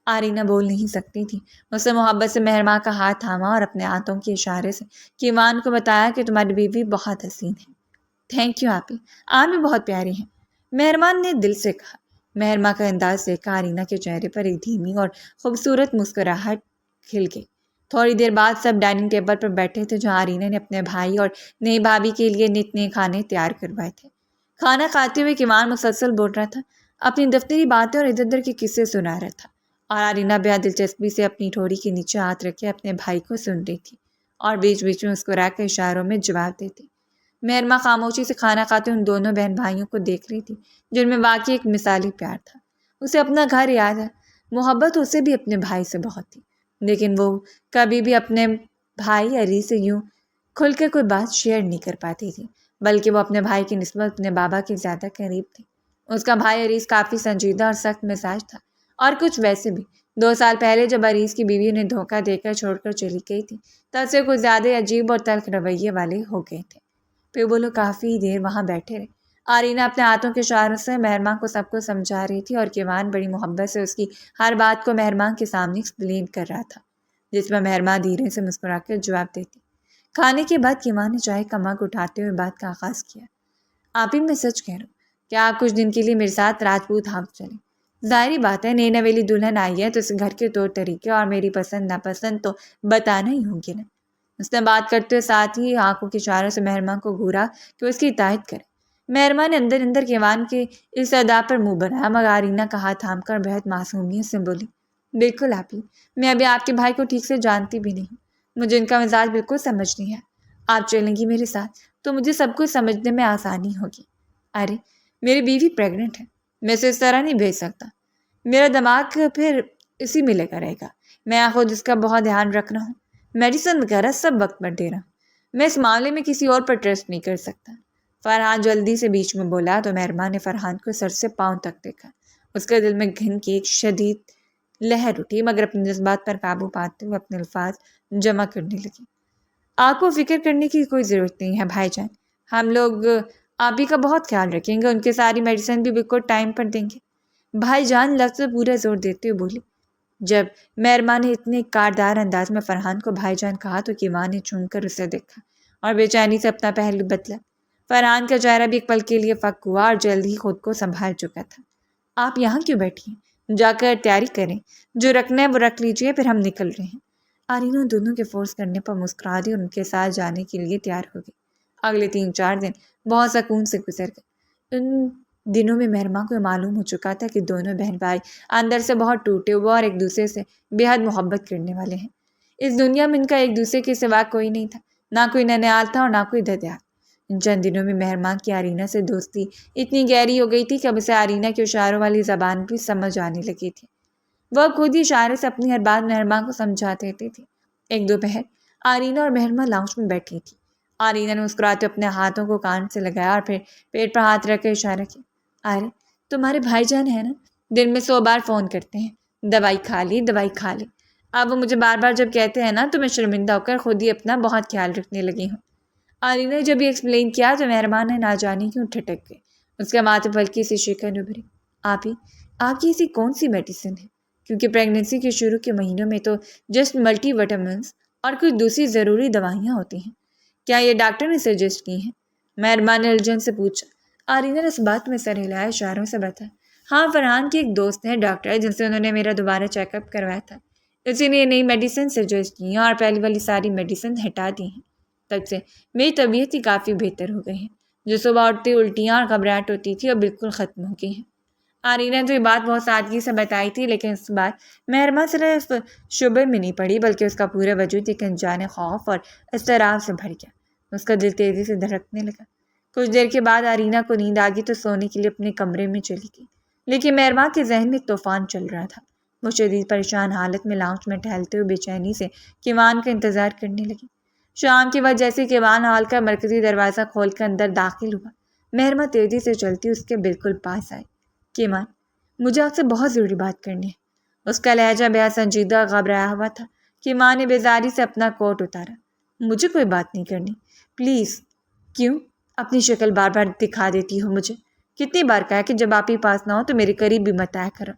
آرینہ بول نہیں سکتی تھی۔ اس نے محبت سے مہرما کا ہاتھ تھاما اور اپنے ہاتھوں کے اشارے سے کیوان کو بتایا کہ تمہاری بیوی بہت حسین ہے۔ تھینک یو آپی، آپ بھی بہت پیاری ہیں، مہرما نے دل سے کہا۔ مہرما کا انداز دیکھ کر آرینہ کے چہرے پر ایک دھیمی اور خوبصورت مسکراہٹ کھل گئی۔ تھوڑی دیر بعد سب ڈائننگ ٹیبل پر بیٹھے تھے، جہاں آرینہ نے اپنے بھائی اور نئی بھابھی کے لیے نت نئے کھانے تیار کروائے تھے۔ کھانا کھاتے ہوئے کیوان مسلسل بول رہا تھا، اپنی دفتری باتیں اور ادھر ادھر کے قصے سنا رہا تھا، اور آرینہ بہت دلچسپی سے اپنی ٹھوڑی کے نیچے ہاتھ رکھے اپنے بھائی کو سن رہی تھی اور بیچ بیچ میں مسکرا کر اشاروں میں جواب دیتی۔ مہرما خاموشی سے کھانا کھاتے ان دونوں بہن بھائیوں کو دیکھ رہی تھی، جن میں واقعی ایک مثالی پیار تھا۔ اسے اپنا گھر یاد ہے، محبت اسے بھی اپنے بھائی سے بہت تھی، لیکن وہ کبھی بھی اپنے بھائی عری سے یوں کھل کے کوئی بات شیئر نہیں کر پاتی تھی، بلکہ وہ اپنے بھائی کی نسبت اپنے بابا کے زیادہ قریب تھی۔ اس کا بھائی عریس کافی سنجیدہ اور سخت مزاج تھا، اور کچھ ویسے بھی 2 سال پہلے جب عریس کی بیوی انہیں دھوکہ دے کر چھوڑ کر چلی گئی تھی، تب سے کچھ زیادہ عجیب اور تلخ رویے والے ہو گئے تھے۔ پھر وہ لوگ کافی دیر وہاں بیٹھے رہے۔ آرینہ اپنے ہاتھوں کے اشاروں سے مہرما کو سب کو سمجھا رہی تھی، اور کیوان بڑی محبت سے اس کی ہر بات کو مہرما کے سامنے ایکسپلین کر رہا تھا، جس میں مہرما دھیرے سے مسکرا کر جواب دیتی۔ کھانے کے بعد کیوان نے چائے کا مگ اٹھاتے ہوئے بات کا آغاز کیا۔ آپ ہی میں سچ کہہ رہا ہوں کہ آپ کچھ دن کے لیے میرے ساتھ راجپوت ہاؤس چلیں۔ ظاہری بات ہے، نئی نویلی دلہن آئی ہے تو اس گھر کے طور طریقے اور میری پسند ناپسند تو بتانا ہی ہوں گی نا۔ اس نے بات کرتے ہوئے ساتھ ہی آنکھوں کے اشاروں سے مہرما کو گھورا کہ وہ اس کی اطاعت کرے۔ مہرما نے اندر اندر کیوان کے اس ادا پر منہ بنایا، مگر آرینہ کا ہاتھ تھام کر بہت معصومیت سے بولی، بالکل آپی، میں ابھی آپ کے بھائی کو ٹھیک سے جانتی بھی نہیں، مجھے ان کا مزاج بالکل سمجھ نہیں ہے۔ آپ چلیں گی میرے ساتھ تو مجھے سب کچھ سمجھنے میں آسانی ہوگی۔ ارے میری بیوی پریگننٹ ہے، میں اسے اس طرح نہیں بھیج سکتا، میرا دماغ پھر اسی میں لگا رہے گا۔ میں خود اس کا بہت دھیان رکھ رہا ہوں، میڈیسن وغیرہ سب وقت پر دے رہا ہوں، میں اس معاملے میں کسی اور پر ٹرسٹ نہیں کر سکتا۔ فرحان جلدی سے بیچ میں بولا تو مہرما نے فرحان کو سر سے پاؤں تک دیکھا۔ اس کے دل میں گھن کی ایک شدید لہر اٹھی، مگر اپنے جذبات پر قابو پاتے ہوئے اپنے الفاظ جمع کرنے لگی۔ آپ کو فکر کرنے کی کوئی ضرورت نہیں ہے بھائی جان، ہم لوگ آپ ہی کا بہت خیال رکھیں گے، ان کی ساری میڈیسن بھی بالکل ٹائم پر دیں گے۔ بھائی جان لفظ پر پورا زور دیتے ہوئے بولی۔ جب مہرماں نے اتنے کاردار انداز میں فرحان کو بھائی جان کہا تو کیوان نے چون کر اسے دیکھا اور بے چینی سے اپنا پہلو بدلا۔ فرحان کا چہرہ بھی ایک پل کے لیے فک ہوا اور جلد ہی خود کو سنبھال چکا تھا۔ آپ یہاں کیوں بیٹھی ہیں؟ جا کر تیاری کریں، جو رکھنا ہے وہ رکھ لیجئے، پھر ہم نکل رہے ہیں۔ آرینہ دونوں کے فورس کرنے پر مسکرا دی اور ان کے ساتھ جانے کے لیے تیار ہو گئی۔ اگلے 3-4 دن بہت سکون سے گزر گئے۔ ان دنوں میں مہرماں کو معلوم ہو چکا تھا کہ دونوں بہن بھائی اندر سے بہت ٹوٹے ہوئے اور ایک دوسرے سے بے حد محبت کرنے والے ہیں۔ اس دنیا میں ان کا ایک دوسرے کے سوا کوئی نہیں تھا، نہ کوئی ننیال تھا اور نہ کوئی ددیال۔ ان چند دنوں میں مہرماں کی آرینہ سے دوستی اتنی گہری ہو گئی تھی کہ اب اسے آرینہ کے اشاروں والی زبان بھی سمجھ آنے لگی تھی۔ وہ خود ہی اشارے سے اپنی ہر بات مہرماں کو سمجھا دیتی تھی۔ ایک دوپہر آرینہ اور مہرماں لاؤنج میں بیٹھی تھی۔ آرینہ نے مسکراتے اپنے ہاتھوں کو کان سے لگایا اور پھر پیٹ پر ہاتھ رکھ کے اشارہ کیا۔ ارے تمہارے بھائی جان ہیں نا، دن میں 100 بار فون کرتے ہیں، دوائی کھا لی دوائی کھا لی۔ اب وہ مجھے بار بار جب کہتے ہیں نا تو میں شرمندہ ہو کر خود ہی اپنا بہت خیال رکھنے لگی ہوں۔ آرینہ نے جب یہ ایکسپلین کیا تو مہربان نے نہ جانے کیوں ٹھٹک گئی۔ اس کے ماتھے پر ہلکی سی شکن ابھری۔ آپ کی ایسی کون سی میڈیسن ہے؟ کیونکہ پریگننسی کے شروع کے مہینوں میں تو جسٹ ملٹی وٹامنس اور کچھ دوسری ضروری دوائیاں ہوتی ہیں، کیا یہ ڈاکٹر نے سجیسٹ کی ہیں؟ مہربان نے الجھن سے پوچھا۔ آرینہ نے اس بات میں سر ہلایا، اشاروں سے بتایا۔ ہاں، فرحان کی ایک دوست ہے ڈاکٹر، جن سے انہوں نے میرا دوبارہ چیک اپ کروایا تھا، اسی نے نئی میڈیسن سجیسٹ کی ہیں اور پہلی والی ساری میڈیسن ہٹا دی ہیں۔ تب سے میری طبیعت ہی کافی بہتر ہو گئی ہے، جو صبح اٹھتے الٹیاں اور گھبراہٹ ہوتی تھی اور بالکل ختم ہو گئی ہیں۔ آرینہ نے تو یہ بات بہت سادگی سے بتائی تھی، لیکن اس بات مہربان صرف شبے میں نہیں پڑی بلکہ اس کا پورا وجود ایک انجانے خوف اور اضطراب سے بھر گیا۔ اس کا دل تیزی سے دھڑکنے لگا۔ کچھ دیر کے بعد آرینہ کو نیند آ گئی تو سونے کے لیے اپنے کمرے میں چلی گئی، لیکن مہربان کے ذہن میں طوفان چل رہا تھا۔ وہ شدید پریشان حالت میں لاؤنج میں ٹہلتے ہوئے بے چینی سے کیوان کا انتظار کرنے لگی۔ شام کے وقت جیسے کیوان ہال کا مرکزی دروازہ کھول کر اندر داخل ہوا، مہربان تیزی سے چلتی اس کے بالکل پاس آئی۔ کیوان، مجھے آپ سے بہت ضروری بات کرنی ہے۔ اس کا لہجہ بے حد سنجیدہ اور گھبرایا ہوا تھا۔ کیوان نے بیزاری سے اپنا کوٹ اتارا۔ مجھے کوئی بات نہیں کرنی، پلیز۔ کیوں؟ اپنی شکل بار بار دکھا دیتی ہو مجھے۔ کتنی بار کہا کہ جب آپ ہی پاس نہ ہو تو میرے قریب بھی مت آیا کرو۔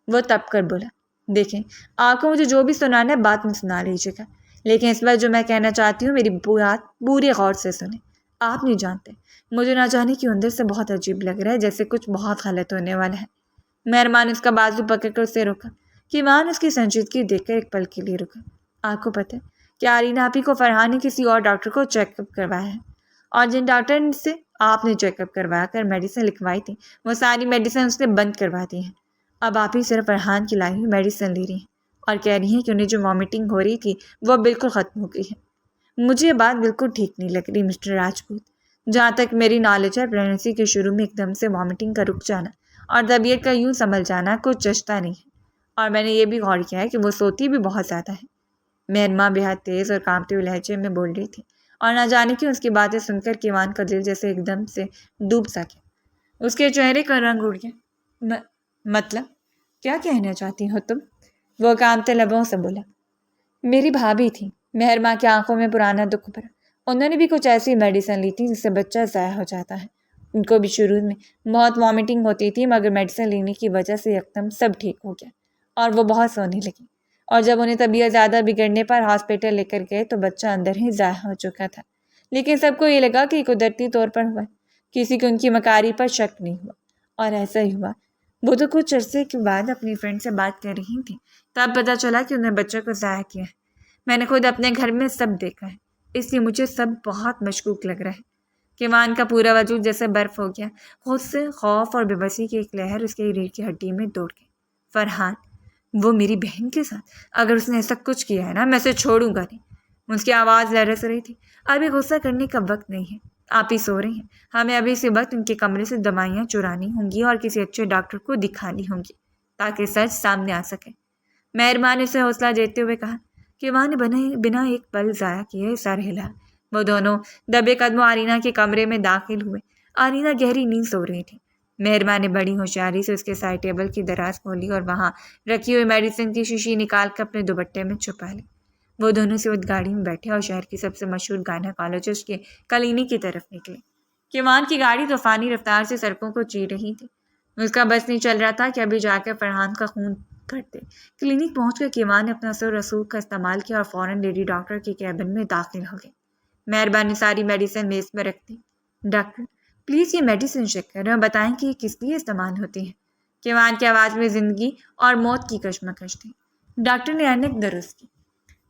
وہ تب کر بولا۔ دیکھیں، آپ کو مجھے جو بھی سنانا ہے بات میں سنا لیجیے گا، لیکن اس بار جو میں کہنا چاہتی ہوں میری بات پورے غور سے سنیں۔ آپ نہیں جانتے، مجھے نہ جانے کی اندر سے بہت عجیب لگ رہا ہے، جیسے کچھ بہت غلط ہونے والا ہے۔ مہربان نے اس کا بازو پکڑ کر اسے روکا۔ کیوان اس کی سنجیدگی دیکھ کر ایک پل کے لیے رکا۔ آپ کو پتہ ہے کہ آرینہ آپ ہی کو فرحان نے کسی اور ڈاکٹر کو چیک اپ کروایا ہے، اور جن ڈاکٹر سے آپ نے چیک اپ کروا کر میڈیسن لکھوائی تھی وہ ساری میڈیسن اس نے بند کروا دی ہیں۔ اب آپ ہی صرف فرحان کی لائی ہوئی میڈیسن لے رہی ہیں اور کہہ رہی ہیں کہ انہیں جو وامٹنگ ہو رہی تھی وہ بالکل ختم ہو گئی ہے۔ مجھے یہ بات بالکل ٹھیک نہیں لگ رہی مسٹر راجپوت۔ جہاں تک میری نالج ہے، پریگننسی کے شروع میں ایک دم سے وامٹنگ کا رک جانا اور طبیعت کا یوں سنبھل جانا کچھ جچتا نہیں ہے، اور میں نے یہ بھی غور کیا ہے کہ وہ سوتی بھی بہت زیادہ ہے۔ مہرماں بے حد تیز اور کانپتے ہوئے لہجے میں بول رہی تھی، اور نہ جانے کیوں اس کی باتیں سن کر کیوان کا دل جیسے ایک دم سے ڈوب سا گیا۔ اس کے چہرے کا رنگ اڑ گیا۔ مطلب کیا کہنا چاہتی ہو تم؟ وہ کانپتے لبوں سے بولا۔ میری بھابھی تھی۔ مہرماں کی آنکھوں میں پرانا دکھ بھرا۔ انہوں نے بھی کچھ ایسی میڈیسن لی تھی جس سے بچہ ضائع ہو جاتا ہے۔ ان کو بھی شروع میں بہت وامٹنگ ہوتی تھی، مگر میڈیسن لینے کی وجہ سے یکدم سب ٹھیک ہو گیا اور وہ بہت سونے لگی، اور جب انہیں طبیعت زیادہ بگڑنے پر ہاسپٹل لے کر گئے تو بچہ اندر ہی ضائع ہو چکا تھا۔ لیکن سب کو یہ لگا کہ یہ قدرتی طور پر ہوا، کسی کو ان کی مکاری پر شک نہیں ہوا، اور ایسا ہی ہوا۔ وہ تو کچھ عرصے کے بعد اپنی فرینڈ سے بات کر رہی تھی، تب پتہ چلا کہ انہیں بچے کو ضائع کیا ہے۔ میں نے خود اپنے گھر میں سب دیکھا ہے، اس لیے مجھے سب بہت مشکوک لگ رہا ہے۔ کیوان کا پورا وجود جیسے برف ہو گیا۔ خود سے خوف اور بے بسی کی ایک لہر اس کی ریڑھ کی ہڈی میں دوڑ گئی۔ فرحان، وہ میری بہن کے ساتھ؟ اگر اس نے ایسا کچھ کیا ہے نا، میں اسے چھوڑوں گا نہیں۔ اس کی آواز لرز رہی تھی۔ ابھی غصہ کرنے کا وقت نہیں ہے، آپ ہی سو رہی ہیں، ہمیں ابھی اسی وقت ان کے کمرے سے دوائیاں چرانی ہوں گی اور کسی اچھے ڈاکٹر کو دکھانی ہوں گی تاکہ سچ سامنے آ سکے۔ مہربان نے اسے حوصلہ دیتے ہوئے کہا۔ کیوان نے بنا ایک پل ضائع کیے سر ہلا۔ وہ دونوں دبے قدموں آرینہ کے کمرے میں داخل ہوئے۔ آرینہ گہری نیند سو رہی تھی۔ مہربان نے بڑی ہوشیاری سے اس کے سائڈ ٹیبل کی دراز کھولی اور وہاں رکھی ہوئی میڈیسن کی شیشی نکال کر اپنے دوپٹے میں چھپا لی۔ وہ دونوں سوت گاڑی میں بیٹھے اور شہر کی سب سے مشہور گائنیکالوجسٹ کے کلینک کی طرف نکلے۔ کیوان کی گاڑی طوفانی رفتار سے سڑکوں کو چیر رہی تھی۔ اس کا بس نہیں چل رہا تھا کہ ابھی جا کر فرحان کا خون کرتے۔ کلینک پہنچ کر کیوان نے اپنا سر رسوخ کا استعمال کیا اور فوراً لیڈی ڈاکٹر کے کیبن میں داخل ہو گئے۔ مہربانی ساری میڈیسن میز پر رکھ دی۔ ڈاکٹر پلیز یہ میڈیسن چیک کریں اور بتائیں کہ یہ کس لیے استعمال ہوتی ہے۔ کیوان کی آواز میں زندگی اور موت کی کشمکش تھی۔ ڈاکٹر نے اینک درست کی۔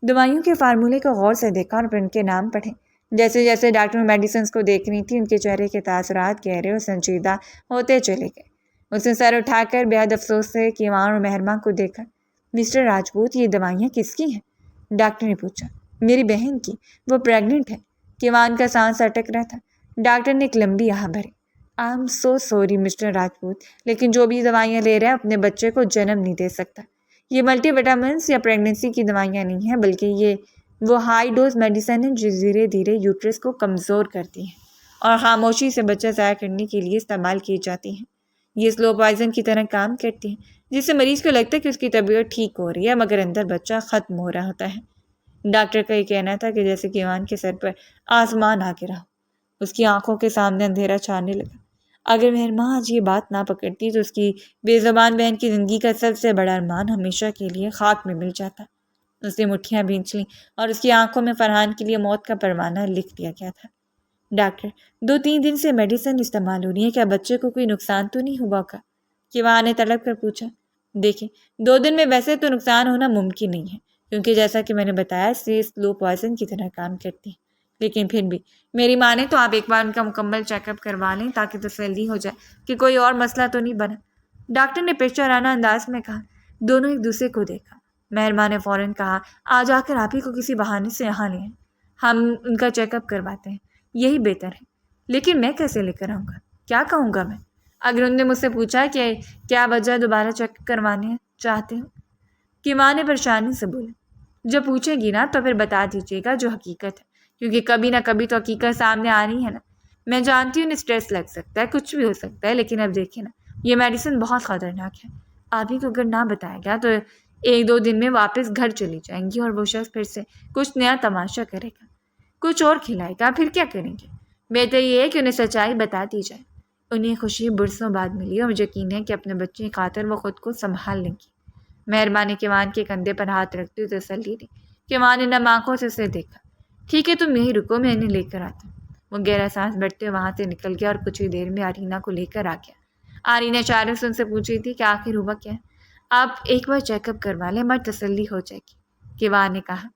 دوائیوں کے فارمولے کو غور سے دیکھا اور پھر ان کے نام پڑھے۔ جیسے جیسے ڈاکٹر میڈیسنز کو دیکھ رہی تھی ان کے چہرے کے تاثرات گہرے اور سنجیدہ ہوتے چلے گئے۔ اس نے سر اٹھا کر بےحد افسوس سے کیوان اور مہرباں کو دیکھا۔ مسٹر راجپوت یہ دوائیاں کس کی ہیں؟ ڈاکٹر نے پوچھا۔ میری بہن کی، وہ پریگننٹ ہے۔ کیوان کا سانس اٹک رہا تھا۔ ڈاکٹر نے ایک لمبی آہ بھری۔ I am so sorry mister Rajput, لیکن جو بھی دوائیاں لے رہے ہیں اپنے بچے کو جنم نہیں دے سکتا۔ یہ ملٹی وٹامنس یا پریگننسی کی دوائیاں نہیں ہیں، بلکہ یہ وہ ہائی ڈوز میڈیسن ہے جو دھیرے دھیرے یوٹرس کو کمزور کرتی ہے اور خاموشی سے بچہ ضائع کرنے کے لیے استعمال کی جاتی ہیں۔ یہ سلو پوائزن کی طرح کام کرتی ہیں، جس سے مریض کو لگتا ہے کہ اس کی طبیعت ٹھیک ہو رہی ہے مگر اندر بچہ ختم ہو رہا ہوتا ہے۔ ڈاکٹر کا یہ کہنا تھا کہ جیسے کیوان کے سر پر آسمان آ گرا ہو۔ اس کی آنکھوں کے سامنے اندھیرا چھانے لگا۔ اگر مہرباں آج یہ بات نہ پکڑتی تو اس کی بے زبان بہن کی زندگی کا سب سے بڑا ارمان ہمیشہ کے لیے خاک میں مل جاتا۔ اس نے مٹھیاں بھینچ لیں اور اس کی آنکھوں میں فرحان کے لیے موت کا پروانہ لکھ دیا گیا تھا۔ ڈاکٹر 2-3 دن سے میڈیسن استعمال ہو رہی ہے، کیا بچے کو کوئی نقصان تو نہیں ہوا کا؟ کیوان نے تڑپ کر پوچھا۔ دیکھیں 2 دن میں ویسے تو نقصان ہونا ممکن نہیں ہے، کیونکہ جیسا کہ میں نے بتایا اس سے سلو پوائزن کی طرح کام کرتی ہے، لیکن پھر بھی میری مانے تو آپ ایک بار ان کا مکمل چیک اپ کروا لیں تاکہ تسلی ہو جائے کہ کوئی اور مسئلہ تو نہیں بنا۔ ڈاکٹر نے پیچارانہ انداز میں کہا۔ دونوں ایک دوسرے کو دیکھا۔ مہرباں نے فوراً کہا، آج آ کر آپ ہی کو کسی بہانے سے یہاں لے آئیں، ہم ان کا چیک اپ کرواتے ہیں، یہی بہتر ہے۔ لیکن میں کیسے لے کر آؤں گا؟ کیا کہوں گا میں اگر انہوں نے مجھ سے پوچھا کہ کیا وجہ دوبارہ چیک کروانے چاہتے ہو؟ کیوان نے پریشانی سے بولا۔ جب پوچھے گی نا تو پھر بتا دیجیے گا جو حقیقت ہے، کیونکہ کبھی نہ کبھی تو حقیقت سامنے آنی ہے نا۔ میں جانتی ہوں انہیں اسٹریس لگ سکتا ہے، کچھ بھی ہو سکتا ہے، لیکن اب دیکھیں نا یہ میڈیسن بہت خطرناک ہے۔ آپ ہی کو اگر نہ بتایا گیا تو 1-2 دن میں واپس گھر چلی جائیں گی اور وہ شخص پھر سے کچھ نیا تماشا کرے گا، کچھ اور کھلائے گا، پھر کیا کریں گے؟ بہتر یہ ہے کہ انہیں سچائی بتا دی جائے۔ انہیں خوشی برسوں بعد ملی اور مجھے یقین ہے کہ اپنے بچے کی خاطر وہ خود کو سنبھال لیں گی۔ مہرباں نے کیوان کے کندھے پر ہاتھ رکھتے ہوئے تسلی دی۔ کیوان نے نم آنکھوں سے اسے دیکھا۔ ٹھیک ہے تم یہیں رکو، میں انہیں لے کر آتا ہوں۔ وہ گہرا سانس بھرتے وہاں سے نکل گیا اور کچھ ہی دیر میں آرینا کو لے کر آ گیا۔ آرینا اشارے سے ان سے پوچھ رہی تھی کہ آخر ہوا کیا ہے؟ آپ ایک بار چیک اپ کروا لیں، ہماری تسلی ہو جائے گی، کیوان نے کہا۔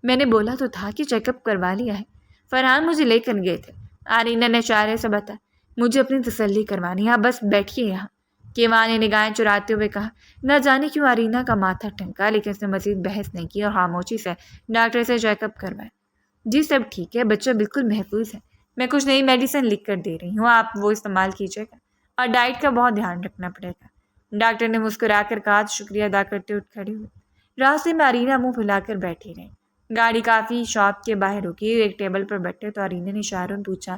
میں نے بولا تو تھا کہ چیک اپ کروا لیا ہے، فرحان مجھے لے کر گئے تھے، آرینا نے اشارے سے بتایا۔ مجھے اپنی تسلی کروانی ہے، آپ بس بیٹھیے یہاں، کیوان نے نگاہیں چراتے ہوئے کہا۔ نہ جانے کیوں آرینا کا ماتھا ٹھنکا، لیکن اس نے مزید بحث نہیں کی اور خاموشی سے ڈاکٹر سے چیک اپ کروایا۔ جی سب ٹھیک ہے، بچہ بالکل محفوظ ہے، میں کچھ نئی میڈیسن لکھ کر دے رہی ہوں، آپ وہ استعمال کیجیے گا اور ڈائٹ کا بہت دھیان رکھنا پڑے گا۔ ڈاکٹر نے مسکرا کر کہا تو شکریہ ادا کرتے اٹھ کھڑے ہوئے۔ راستے میں آرینا منہ پھیلا کر بیٹھی رہی۔ گاڑی کافی شاپ کے باہر رکی، ایک ٹیبل پر بیٹھے تو آرینا نے اشاروں پوچھا،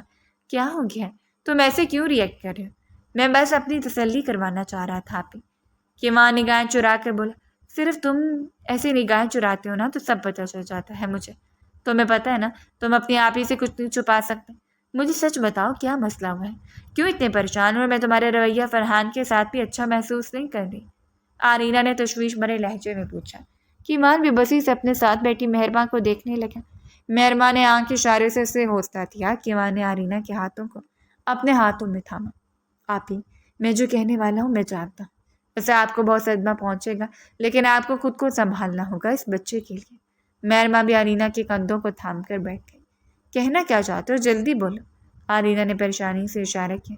کیا ہو گیا؟ تم ایسے کیوں ریئیکٹ کر رہے ہو؟ میں بس اپنی تسلی کروانا چاہ رہا تھا آپ ہی، کیوان نگاہیں چرا کر بولا۔ صرف تم ایسے نگاہیں چراتے ہو نا تو سب پتہ چل جاتا ہے مجھے، تمہیں پتہ ہے نا تم اپنی آپ ہی سے کچھ نہیں چھپا سکتے۔ مجھے سچ بتاؤ کیا مسئلہ ہوا ہے، کیوں اتنے پریشان ہو؟ میں تمہارا رویہ فرحان کے ساتھ بھی اچھا محسوس نہیں کر رہی، آرینا نے تشویش بھرے لہجے میں پوچھا۔ کیوان بے بسی سے اپنے ساتھ بیٹھی مہرباں کو دیکھنے لگا۔ مہرباں نے آنکھ کے اشارے سے اسے حوصلہ دیا۔ کیوان نے آرینا کے ہاتھوں کو اپنے ہاتھوں میں تھاما۔ آپ ہی، میں جو کہنے والا ہوں میں جانتا ہوں، اسے آپ کو بہت صدمہ پہنچے گا، لیکن آپ کو خود کو سنبھالنا ہوگا اس بچے کے لیے۔ مہرباں بھی آرینا کے کندھوں کو تھام کر بیٹھ گئی۔ کہنا کیا چاہتے ہو، جلدی بولو، آرینا نے پریشانی سے اشارہ کیا۔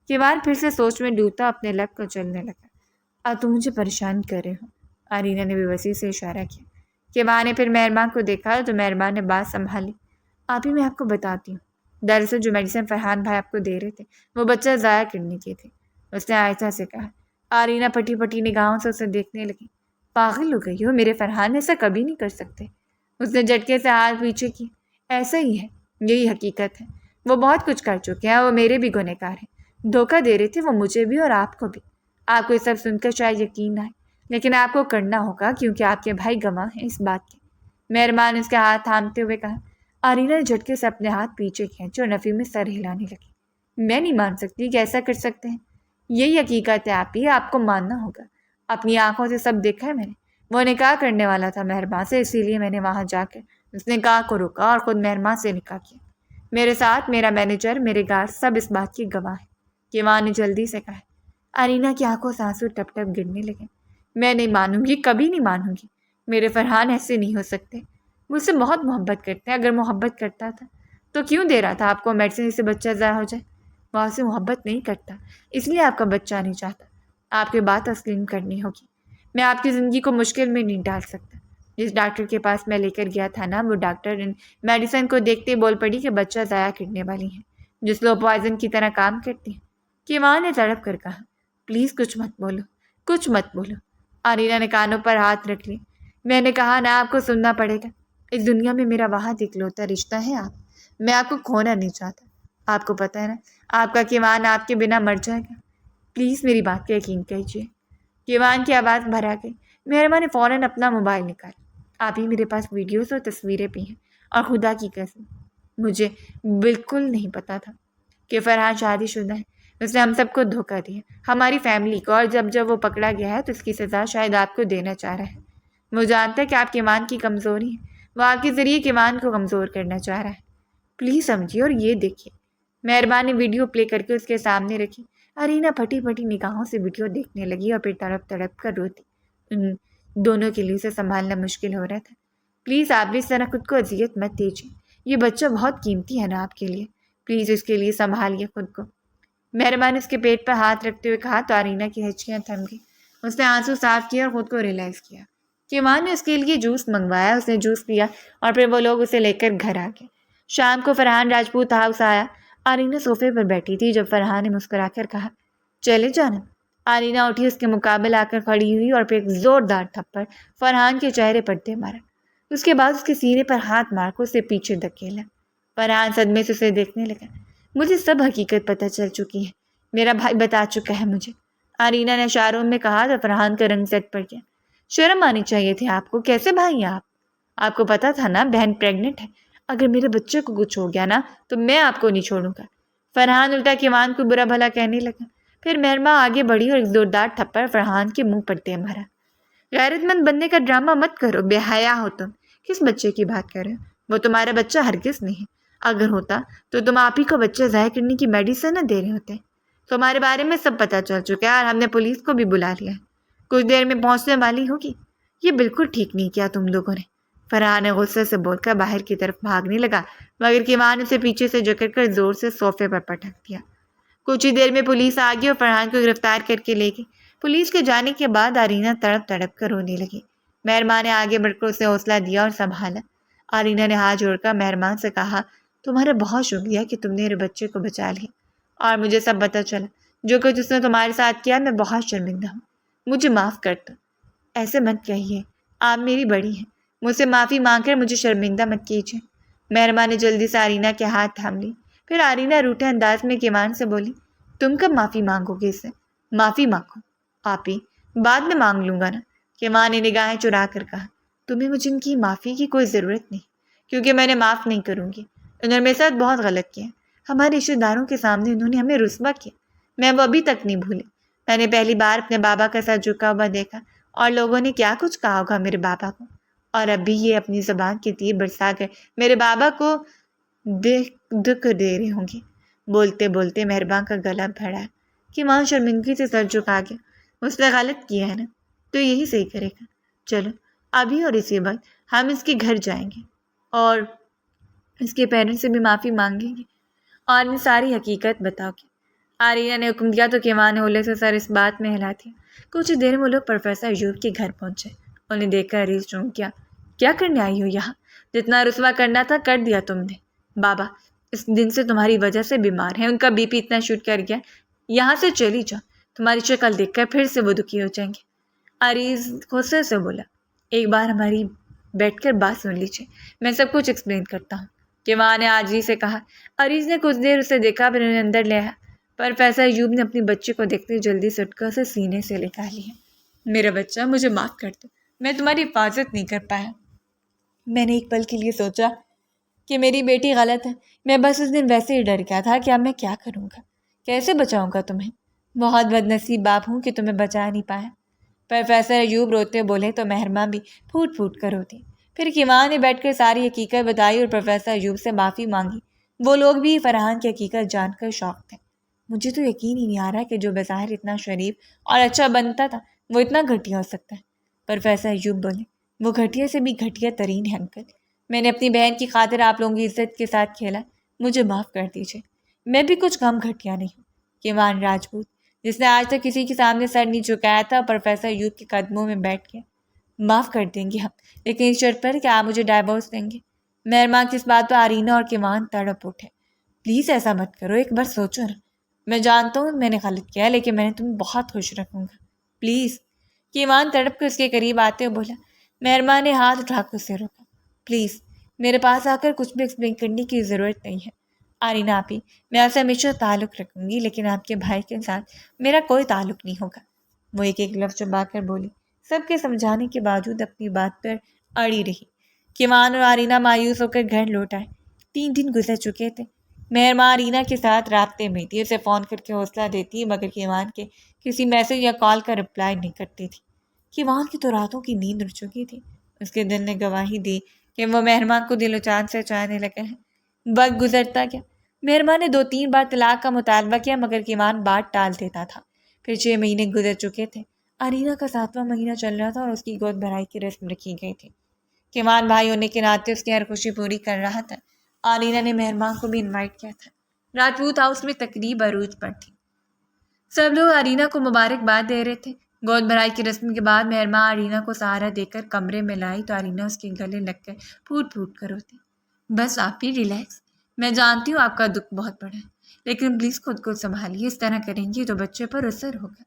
کیوان پھر سے سوچ میں ڈوبتا اپنے لب کو چلنے لگا۔ اب تم مجھے پریشان کر رہے ہو، آرینا نے بے بسی سے اشارہ کیا۔ کیوان نے پھر مہرباں کو دیکھا تو مہرباں نے بات سنبھالی۔ آپ ہی میں آپ کو بتاتی ہوں، دراصل جو میڈیسن فرحان بھائی آپ کو دے رہے تھے وہ بچہ ضائع کرنے کی تھی، اس نے آہستہ سے کہا۔ آرینا پھٹی پھٹی نگاہوں سے اسے دیکھنے لگی۔ پاگل ہو گئی ہو، میرے فرحان ایسا کبھی نہیں کر سکتے، اس نے جھٹکے سے ہاتھ پیچھے کی۔ ایسا ہی ہے، یہی حقیقت ہے، وہ بہت کچھ کر چکے ہیں، وہ میرے بھی گنہگار ہیں، دھوکہ دے رہے تھے وہ مجھے بھی اور آپ کو بھی۔ آپ کو یہ سب سن کر شاید یقین آئے، لیکن آپ کو کرنا ہوگا کیونکہ آپ کے بھائی گواہ ہیں اس بات کے، مہربان نے اس کے ہاتھ تھامتے ہوئے کہا۔ آرینہ نے جھٹکے سے اپنے ہاتھ پیچھے کھینچے اور نفی میں سر ہلانے لگی۔ میں نہیں مان سکتی کہ ایسا کر سکتے ہیں، یہی حقیقت ہے آپ ہی، آپ کو ماننا ہوگا۔ اپنی آنکھوں سے سب دیکھا ہے میں نے۔ وہ نکاح کرنے والا تھا مہربان سے، اسی لیے میں نے وہاں جا کر اس نکاح کو روکا اور خود مہربان سے نکاح کیا۔ میرے ساتھ میرا مینیجر، میرے گارڈ سب اس بات کی گواہ ہیں، کیوان نے جلدی سے کہا۔ آرینہ کی آنکھوں سے آنسو ٹپ ٹپ گرنے لگے۔ میں نہیں مانوں گی، کبھی نہیں مانوں گی۔ میرے فرحان ایسے نہیں ہو سکتے، مجھ سے بہت محبت کرتے ہیں۔ اگر محبت کرتا تھا تو کیوں دے رہا تھا آپ کو میڈیسن سے بچہ ضائع ہو جائے؟ وہ آپ سے محبت نہیں کرتا، اس لیے آپ کا بچہ نہیں چاہتا۔ آپ کی بات تسلیم کرنی ہوگی۔ میں آپ کی زندگی کو مشکل میں نہیں ڈال سکتا۔ جس ڈاکٹر کے پاس میں لے کر گیا تھا نا، وہ ڈاکٹر میڈیسن کو دیکھتے بول پڑی کہ بچہ ضائع کرنے والی ہے، جو سلو پوائزن کی طرح کام کرتی ہے۔ کیوان نے تڑپ کر کہا، پلیز کچھ مت بولو، کچھ مت بولو۔ آرینہ نے کانوں پر ہاتھ رکھ لی۔ میں نے کہا نا، آپ کو سننا پڑے گا۔ اس دنیا میں میرا واحد اکلوتا رشتہ ہے آپ، میں آپ کو کھونا نہیں چاہتا۔ آپ کو پتہ ہے نا، آپ کا کیوان آپ کے بنا مر جائے گا۔ پلیز میری بات کا یقین کیجیے۔ کیوان کی آواز بھر آ گئی۔ مہربان نے فوراً اپنا موبائل نکالا۔ آپ ہی میرے پاس ویڈیوز اور تصویریں بھی ہیں، اور خدا کی قسم مجھے بالکل نہیں پتا تھا کہ فرحان شادی شدہ ہے۔ اس نے ہم سب کو دھوکہ دیا، ہماری فیملی کو، اور جب وہ پکڑا گیا ہے تو اس کی سزا شاید آپ کو دینا چاہ رہا ہے۔ وہ جانتا ہے کہ آپ کیوان کی کمزوری ہے، وہ آپ کے ذریعے کیوان کو کمزور کرنا چاہ رہا ہے۔ پلیز سمجھیے اور یہ دیکھیے۔ مہربان نے ویڈیو پلے کر کے اس کے سامنے رکھی۔ ارینا پھٹی پھٹی نگاہوں سے ویڈیو دیکھنے لگی اور پھر تڑپ تڑپ کر روتی۔ ان دونوں کے لیے اسے سنبھالنا مشکل ہو رہا تھا۔ پلیز آپ بھی اس طرح خود کو اذیت مت دیجیے، یہ بچہ بہت قیمتی ہے نا آپ کے لیے، پلیز اس کے لیے سنبھالیے خود کو۔ مہربان نے اس کے پیٹ پر ہاتھ رکھتے ہوئے کہا تو ارینا کی ہچکیاں تھم گئی۔ اس نے آنسو صاف کیا اور خود کو ریلائز کیا۔ کیوان نے اس کے لیے جوس منگوایا، اس نے جوس پیا اور پھر وہ لوگ اسے لے کر گھر آ گئے۔ شام کو فرحان راجپوت ہاؤس آیا۔ آرینا صوفے پر بیٹھی تھی جب فرحان نے مسکرا کر کہا، چلے جانا۔ آرینا اٹھی، اس کے مقابل آ کر کھڑی ہوئی اور پھر ایک زوردار تھپڑ فرحان کے چہرے پر دے مارا۔ اس کے بعد اس کے سینے پر ہاتھ مار کر اسے پیچھے دھکیلا۔ فرحان صدمے سے اسے دیکھنے لگا۔ مجھے سب حقیقت پتہ چل چکی ہے، میرا بھائی بتا چکا ہے مجھے، آرینا نے اشاروں میں کہا تو فرحان کا رنگ زد پڑ گیا۔ شرم آنی چاہیے تھی آپ کو، کیسے بھائی ہیں آپ کو پتا تھا نا بہن پریگننٹ ہے، اگر میرے بچے کو کچھ ہو گیا نا تو میں آپ کو نہیں چھوڑوں گا۔ فرحان الٹا کیوان کو برا بھلا کہنے لگا۔ پھر مہرباں آگے بڑھی اور ایک زوردار تھپڑ فرحان کے منہ پر دے مارا۔ غیرت مند بننے کا ڈرامہ مت کرو، بے حیا ہو تم۔ کس بچے کی بات کر رہے ہو؟ وہ تمہارا بچہ ہرگز نہیں ہے، اگر ہوتا تو تم آپ ہی کو بچہ ضائع کرنے کی میڈیسن نہ دے رہے ہوتے۔ تمہارے بارے میں سب پتہ چل چکا ہے اور ہم نے پولیس کو بھی بلا لیا ہے، کچھ دیر میں پہنچنے والی ہوگی۔ یہ بالکل ٹھیک نہیں کیا تم لوگوں نے، فرحان نے غصے سے بول کر باہر کی طرف بھاگنے لگا، مگر کیوان اسے پیچھے سے جکڑ کر زور سے صوفے پر پٹک دیا۔ کچھ ہی دیر میں پولیس آ گئی اور فرحان کو گرفتار کر کے لے گئی۔ پولیس کے جانے کے بعد آرینا تڑپ تڑپ کر رونے لگی۔ مہربان نے آگے بڑھ کر اسے حوصلہ دیا اور سنبھالا۔ آرینا نے ہاتھ جوڑ کر مہربان سے کہا، تمہارا بہت شکریہ کہ تم نے میرے بچے کو بچا لیا، اور مجھے سب پتہ چلا، جو کچھ اس نے تمہارے ساتھ کیا، میں بہت شرمندہ ہوں، مجھے معاف کر دو۔ ایسے مت کہیے، آپ میری بڑی ہیں، مجھ سے معافی مانگ کر مجھے شرمندہ مت کیجیے۔ مہربان نے جلدی سے آرینا کے ہاتھ تھام لی۔ پھر آرینا روٹھے انداز میں کیوان سے بولی، تم کب معافی مانگو گے اس سے؟ معافی مانگو آپ ہی، بعد میں مانگ لوں گا نا۔ کیوان نے نگاہیں چرا کر کہا، تمہیں مجھ ان کی معافی کی کوئی ضرورت نہیں، کیونکہ میں نے معاف نہیں کروں گی۔ انہوں نے میرے ساتھ بہت غلط کیا، ہمارے رشتے داروں کے سامنے انہوں نے ہمیں رسوا کیا، میں وہ ابھی تک نہیں بھولی۔ میں نے پہلی بار اپنے بابا کا سر جھکا ہوا دیکھا، اور لوگوں نے کیا کچھ کہا ہوگا میرے بابا کو، اور اب بھی یہ اپنی زبان کی تیر برسا کر میرے بابا کو دکھ دے رہے ہوں گے۔ بولتے بولتے مہربان کا گلا بھرا کہ ماں شرمندگی سے سر جھکا گیا۔ اس نے غلط کیا ہے نا، تو یہی صحیح کرے گا۔ چلو ابھی اور اسی وقت ہم اس کے گھر جائیں گے اور اس کے پیرنٹس سے بھی معافی مانگیں گے اور انہیں ساری حقیقت بتاؤ گے۔ آرینا نے حکم دیا تو کیوان نے ہولے سے سر اس بات میں ہلا دیا۔ کچھ دیر میں وہ لوگ پروفیسر ایوب کے گھر پہنچے۔ انہیں دیکھ کر عریض چونک کیا، کیا کرنے آئی ہو یہاں؟ جتنا رسوا کرنا تھا کر دیا تم نے۔ بابا اس دن سے تمہاری وجہ سے بیمار ہیں، ان کا بی پی اتنا شوٹ کر گیا، یہاں سے چلی جاؤ، تمہاری شکل دیکھ کر پھر سے وہ دکھی ہو جائیں گے۔ عریض غصے سے بولا، ایک بار ہماری بیٹھ کر بات سن لیجیے، میں سب کچھ ایکسپلین کرتا ہوں، کیوان نے عاجزی سے کہا۔ عریض نے کچھ دیر اسے دیکھا، پھر انہیں اندر لے آیا۔ پروفیسر ایوب نے اپنی بچی کو دیکھتے جلدی سے اٹھ کر اسے سینے سے لگا لیا۔ میرا بچہ، مجھے معاف کر دو، میں تمہاری حفاظت نہیں کر پایا۔ میں نے ایک پل کے لیے سوچا کہ میری بیٹی غلط ہے. میں بس اس دن ویسے ہی ڈر گیا تھا کہ اب میں کیا کروں گا, کیسے بچاؤں گا تمہیں. بہت بد نصیب باپ ہوں کہ تمہیں بچا نہیں پایا. پروفیسر ایوب روتے بولے تو مہرماں بھی پھوٹ پھوٹ کر روتی. پھر کیمان نے بیٹھ کر ساری حقیقت بتائی اور پروفیسر ایوب سے معافی مانگی. وہ لوگ بھی فرحان کی حقیقت جان کر شوق تھے. مجھے تو یقین ہی نہیں آ رہا کہ جو بظاہر اتنا شریف اور اچھا بنتا تھا وہ اتنا گھٹیا ہو سکتا ہے. پروفیسر ایوب بولے, وہ گھٹیا سے بھی گھٹیا ترین ہے انکل. میں نے اپنی بہن کی خاطر آپ لوگوں کی عزت کے ساتھ کھیلا, مجھے معاف کر دیجیے. میں بھی کچھ کم گھٹیا نہیں ہوں. کیوان راجپوت, جس نے آج تک کسی کے سامنے سر نہیں جھکایا تھا, پروفیسر ایوب کے قدموں میں بیٹھ گیا. معاف کر دیں گے ہم, لیکن اس شرط پر کہ آپ مجھے ڈائیورس دیں گے. مہربان کی اس بات پر آرینہ اور کیوان تڑپ اٹھے. پلیز ایسا مت کرو, ایک بار سوچو نا. میں جانتا ہوں میں نے غلط کیا ہے, لیکن میں نے تمہیں بہت خوش رکھوں گا, پلیز. کیوان تڑپ کر اس کے قریب آتے ہوئے بولا. مہربان نے ہاتھ اٹھا کر اسے روکا. پلیز میرے پاس آ کر کچھ بھی ایکسپلین کرنے کی ضرورت نہیں ہے. آرینہ آپی, میں آپ سے ہمیشہ تعلق رکھوں گی, لیکن آپ کے بھائی کے ساتھ میرا کوئی تعلق نہیں ہوگا. وہ ایک ایک لفظ چبا کر بولی. سب کے سمجھانے کے باوجود اپنی بات پر اڑی رہی. کیوان اور آرینہ مایوس ہو کر گھر لوٹ آئے. 3 دن گزر چکے تھے. مہرماں آرینہ کے ساتھ رابطے میں تھی, اسے فون کر کے حوصلہ دیتی, مگر کیوان کے کسی میسج یا کال کا رپلائی نہیں کرتی تھی. کیوان کی تو راتوں کی نیند اڑ چکی تھی. اس کے دل نے گواہی دی کہ وہ مہرماں کو دل و جان سے چاہنے لگے ہیں. وقت گزرتا گیا. مہرماں نے 2-3 بار طلاق کا مطالبہ کیا, مگر کیوان بات ٹال دیتا تھا. پھر 6 مہینے گزر چکے تھے. آرینہ کا 7واں مہینہ چل رہا تھا اور اس کی گود بھرائی کی رسم رکھی گئی تھی. کیوان بھائی ہونے کے ناطے اس کی ہر خوشی پوری کر رہا تھا. آرینہ نے مہربان کو بھی انوائٹ کیا تھا. راجپوت ہاؤس میں تقریب عروج پر تھی. سب لوگ آرینہ کو مبارکباد دے رہے تھے. گود بھرائی کی رسم کے بعد مہرماں آرینہ کو سہارا دے کر کمرے میں لائی تو آرینہ اس کے گلے لگ کر پھوٹ پھوٹ کر روتی. بس آپ ہی ریلیکس. میں جانتی ہوں آپ کا دکھ بہت بڑا ہے, لیکن پلیز خود کو سنبھالیے. اس طرح کریں گی تو بچے پر اثر ہوگا.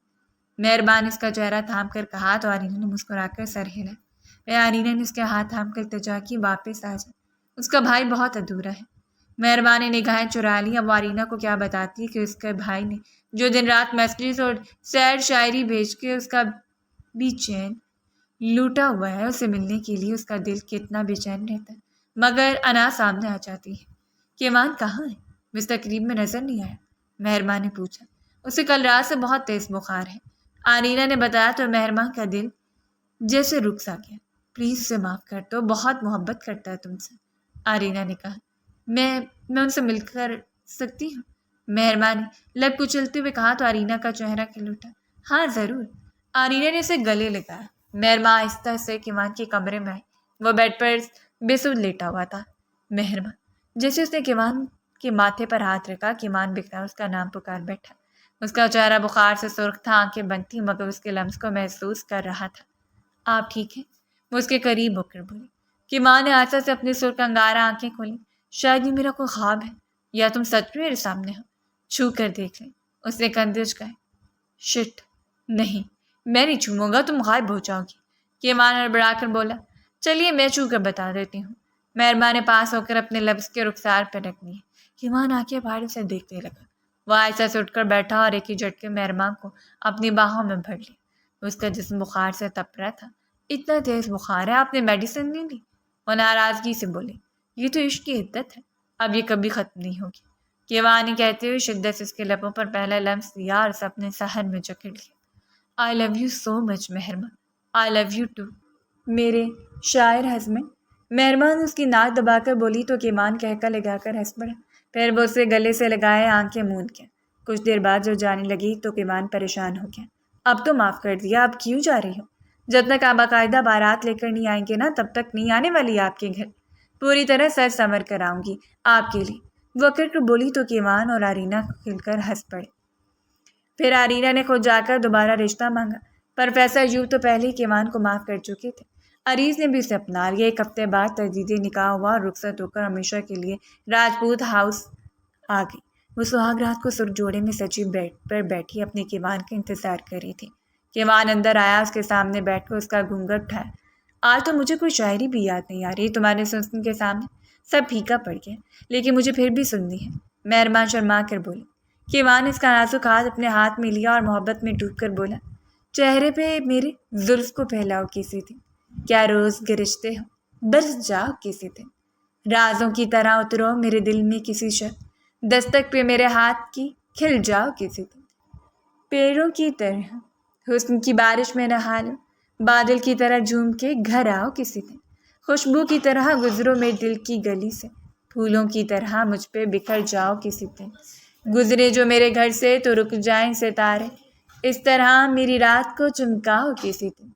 مہربان اس کا چہرہ تھام کر کہا تو آرینہ نے مسکرا کر سر ہلا. آرینہ نے اس کے ہاتھ تھام کر التجا کی, واپس آ جائے, اس کا بھائی بہت ادھورا ہے. مہربان نے نگاہیں چرا لی. اب آرینہ کو کیا بتاتی کہ اس کے بھائی نے جو دن رات میسیجز اور سیر شاعری بھیج کے اس کا بھی چین لوٹا ہوا ہے, اسے ملنے کے لیے اس کا دل کتنا بے چین رہتا ہے. مگر انا سامنے آ جاتی ہے. کیوان کہاں ہے؟ وہ اس تقریب میں نظر نہیں آیا. مہربان نے پوچھا. اسے کل رات سے بہت تیز بخار ہے. آرینہ نے بتایا تو مہربان کا دل جیسے رک سا گیا. پلیز اسے معاف کر دو, بہت محبت کرتا ہے تم سے. آرینہ نے کہا. میں ان سے مل کر سکتی ہوں؟ مہربان نے لب کچلتے ہوئے کہا تو آرینہ کا چہرہ کھل اٹھا. ہاں ضرور. آرینہ نے اسے گلے لگایا. مہربان آہستہ سے کیوان کے کمرے میں آئی. وہ بیڈ پر بے سود لیٹا ہوا تھا. مہربان. جیسے اس نے کیوان کے ماتھے پر ہاتھ رکھا, کیوان بکھرا اس کا نام پکار بیٹھا. اس کا چہرہ بخار سے سرخ تھا, آنکھیں بند تھیں, مگر اس کے لمس کو محسوس کر رہا تھا. آپ ٹھیک ہیں؟ وہ اس کے قریب ہو کر بولی. کیوان نے آہستہ سے اپنی سرخ انگارہ آنکھیں کھولی. شاید یہ میرا کوئی خواب ہے, یا تم سچ میں میرے سامنے ہو. چھو کر دیکھ لیں. اس نے کندھے جھکائے. شٹ, نہیں, میں نہیں چھوؤں گا, تم غائب ہو جاؤ گی. کیوان ہڑبڑا کر بولا. چلیے میں چھو کر بتا دیتی ہوں. مہربان نے پاس ہو کر اپنے لبس کے رخسار پہ رکھ لیے. کیوان آنکھیں پھاڑے سے دیکھنے لگا. وہ آہستہ سے اٹھ کر بیٹھا اور ایک ہی جھٹکے مہربان کو اپنی باہوں میں بھر لیا. اس کا جسم بخار سے تپ رہا تھا. اتنا تیز بخار ہے, آپ نے میڈیسن نہیں لی؟ وہ ناراضگی سے بولی. یہ تو عشق کی عدت ہے, اب یہ کبھی ختم نہیں ہوگی. کیوان نے کہتے ہوئے شدت سے اس کے لبوں پر پہلا لمس دیا اور اسے اپنے صحن میں جکڑ لیا. آئی لو یو سو مچ مہربان. آئی لو یو ٹو میرے شاعر ہسبینڈ. مہربان اس کی ناک دبا کر بولی تو کیوان کہکا لگا کر ہنس پڑا. پھر وہ اسے گلے سے لگائے, آنکھیں موند گیا. کچھ دیر بعد جو جانے لگی تو کیوان پریشان ہو گیا. اب تو معاف کر دیا, اب کیوں جا رہی ہو؟ جب تک آپ باقاعدہ بارات لے کر نہیں آئیں گے نا, تب تک نہیں آنے والی آپ کے گھر. پوری طرح سر سنور کر آؤں گی آپ کے لیے. وہ کر کے بولی تو کیوان اور آرینہ کھل کر ہنس پڑے. پھر آرینہ نے خود جا کر دوبارہ رشتہ مانگا. پروفیسر ایوب تو پہلے ہی کیوان کو معاف کر چکے تھے. عریض نے بھی اسے اپنا لیا. 1 ہفتے بعد تجدید نکاح ہوا اور رخصت ہو کر ہمیشہ کے لیے راجپوت ہاؤس آ گئی. وہ سہاگ رات کو سرخ جوڑے میں سچی بیڈ پر بیٹھی اپنے کیوان کا انتظار کر رہی تھی. کیوان اندر آیا, اس کے سامنے بیٹھ کر اس کا گھونگھٹ اٹھایا. آج تو مجھے کوئی شاعری بھی یاد نہیں آ رہی تمہارے حسن کے سامنے. سب پھیکا پڑ گیا, لیکن مجھے پھر بھی سننی ہے. مہربان شرما کر بولی. کیوان نے اس کا نازک ہاتھ اپنے ہاتھ میں لیا اور محبت میں ڈوب کر بولا. چہرے پہ میرے زلف کو پھیلاؤ کسی دن. کیا روز گرجتے ہو, برس جاؤ کسی دن. رازوں کی طرح اترو میرے دل میں کسی شب، دستک پہ میرے ہاتھ کی کھل جاؤ کسی دن، پیڑوں کی طرح حسن کی بارش میں نہا لو، بادل کی طرح جھوم کے گھر آؤ کسی دن، خوشبو کی طرح گزرو میرے دل کی گلی سے، پھولوں کی طرح مجھ پہ بکھر جاؤ کسی دن، گزرے جو میرے گھر سے تو رک جائیں ستارے، اس طرح میری رات کو چمکاؤ کسی دن۔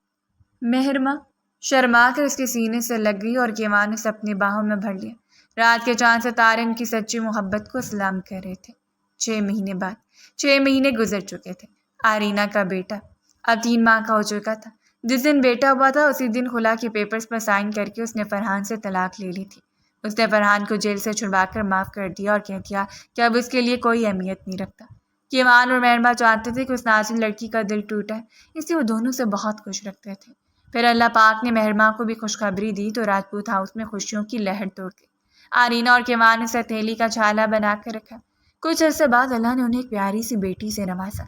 مہرماں شرما کر اس کے سینے سے لگ گئی اور کیوان اسے اپنی باہوں میں بھر لیا۔ رات کے چاند ستارے ان کی سچی محبت کو سلام کر رہے تھے۔ 6 مہینے بعد، 6 مہینے گزر چکے تھے۔ آرینا کا بیٹا اب 3 ماہ کا ہو چکا تھا۔ جس دن بیٹا ہوا تھا اسی دن خلا کے پیپرز پر سائن کر کے اس نے فرحان سے طلاق لے لی تھی۔ اس نے فرحان کو جیل سے چھڑوا کر معاف کر دیا اور کہہ دیا کہ اب اس کے لیے کوئی اہمیت نہیں رکھتا۔ کیوان اور مہرماں چاہتے تھے کہ اس نازن لڑکی کا دل ٹوٹے، اس لیے وہ دونوں سے بہت خوش رکھتے تھے۔ پھر اللہ پاک نے مہرماں کو بھی خوشخبری دی تو راجپوت ہاؤس میں خوشیوں کی لہر توڑ گئی۔ آرینا اور کیوان نے اسے ہتھیلی کا چھالا بنا کر رکھا۔ کچھ عرصے بعد اللہ نے انہیں ایک پیاری سی بیٹی سے نوازا۔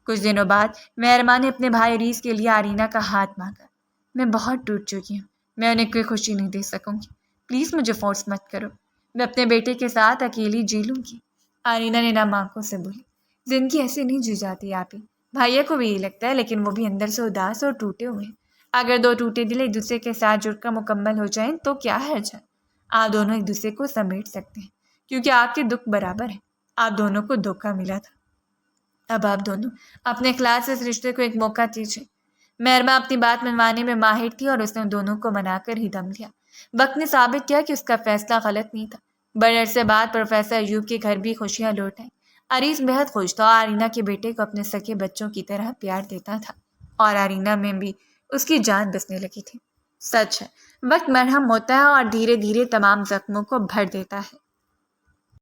کچھ دنوں بعد مہرماں نے اپنے بھائی ریس کے لیے آرینا کا ہاتھ مانگا۔ میں بہت ٹوٹ چکی ہوں، میں انہیں کوئی خوشی نہیں دے سکوں گی، پلیز مجھے فورس مت کرو، میں اپنے بیٹے کے ساتھ اکیلی جی لوں گی۔ آرینا نے نم آنکھوں سے بولی، زندگی ایسے نہیں جی جاتی آپ ہی، بھائیا کو بھی یہی لگتا ہے لیکن وہ بھی اندر سے اداس اور ٹوٹے ہوئے ہیں۔ اگر 2 ٹوٹے دل ایک دوسرے کے ساتھ جڑ کر مکمل ہو جائیں تو کیا حرج ہے؟ آپ دونوں ایک دوسرے کو سمیٹ سکتے ہیں کیونکہ آپ کے دکھ برابر ہیں۔ آپ دونوں کو دھوکہ ملا تھا، اب آپ دونوں اپنے اخلاص سے اس رشتے کو ایک موقع دیجیے۔ مہرماں اپنی بات منوانے میں ماہر تھی اور اس نے ان دونوں کو منا کر ہی دم لیا۔ وقت نے ثابت کیا کہ اس کا فیصلہ غلط نہیں تھا۔ بڑے عرصے بعد پروفیسر ایوب کے گھر بھی خوشیاں لوٹ آئیں۔ عریس بہت خوش تھا اور آرینا کے بیٹے کو اپنے سکے بچوں کی طرح پیار دیتا تھا اور آرینا میں بھی اس کی جان بسنے لگی تھی۔ سچ ہے، وقت مرہم ہوتا ہے اور دھیرے دھیرے تمام زخموں کو بھر دیتا ہے۔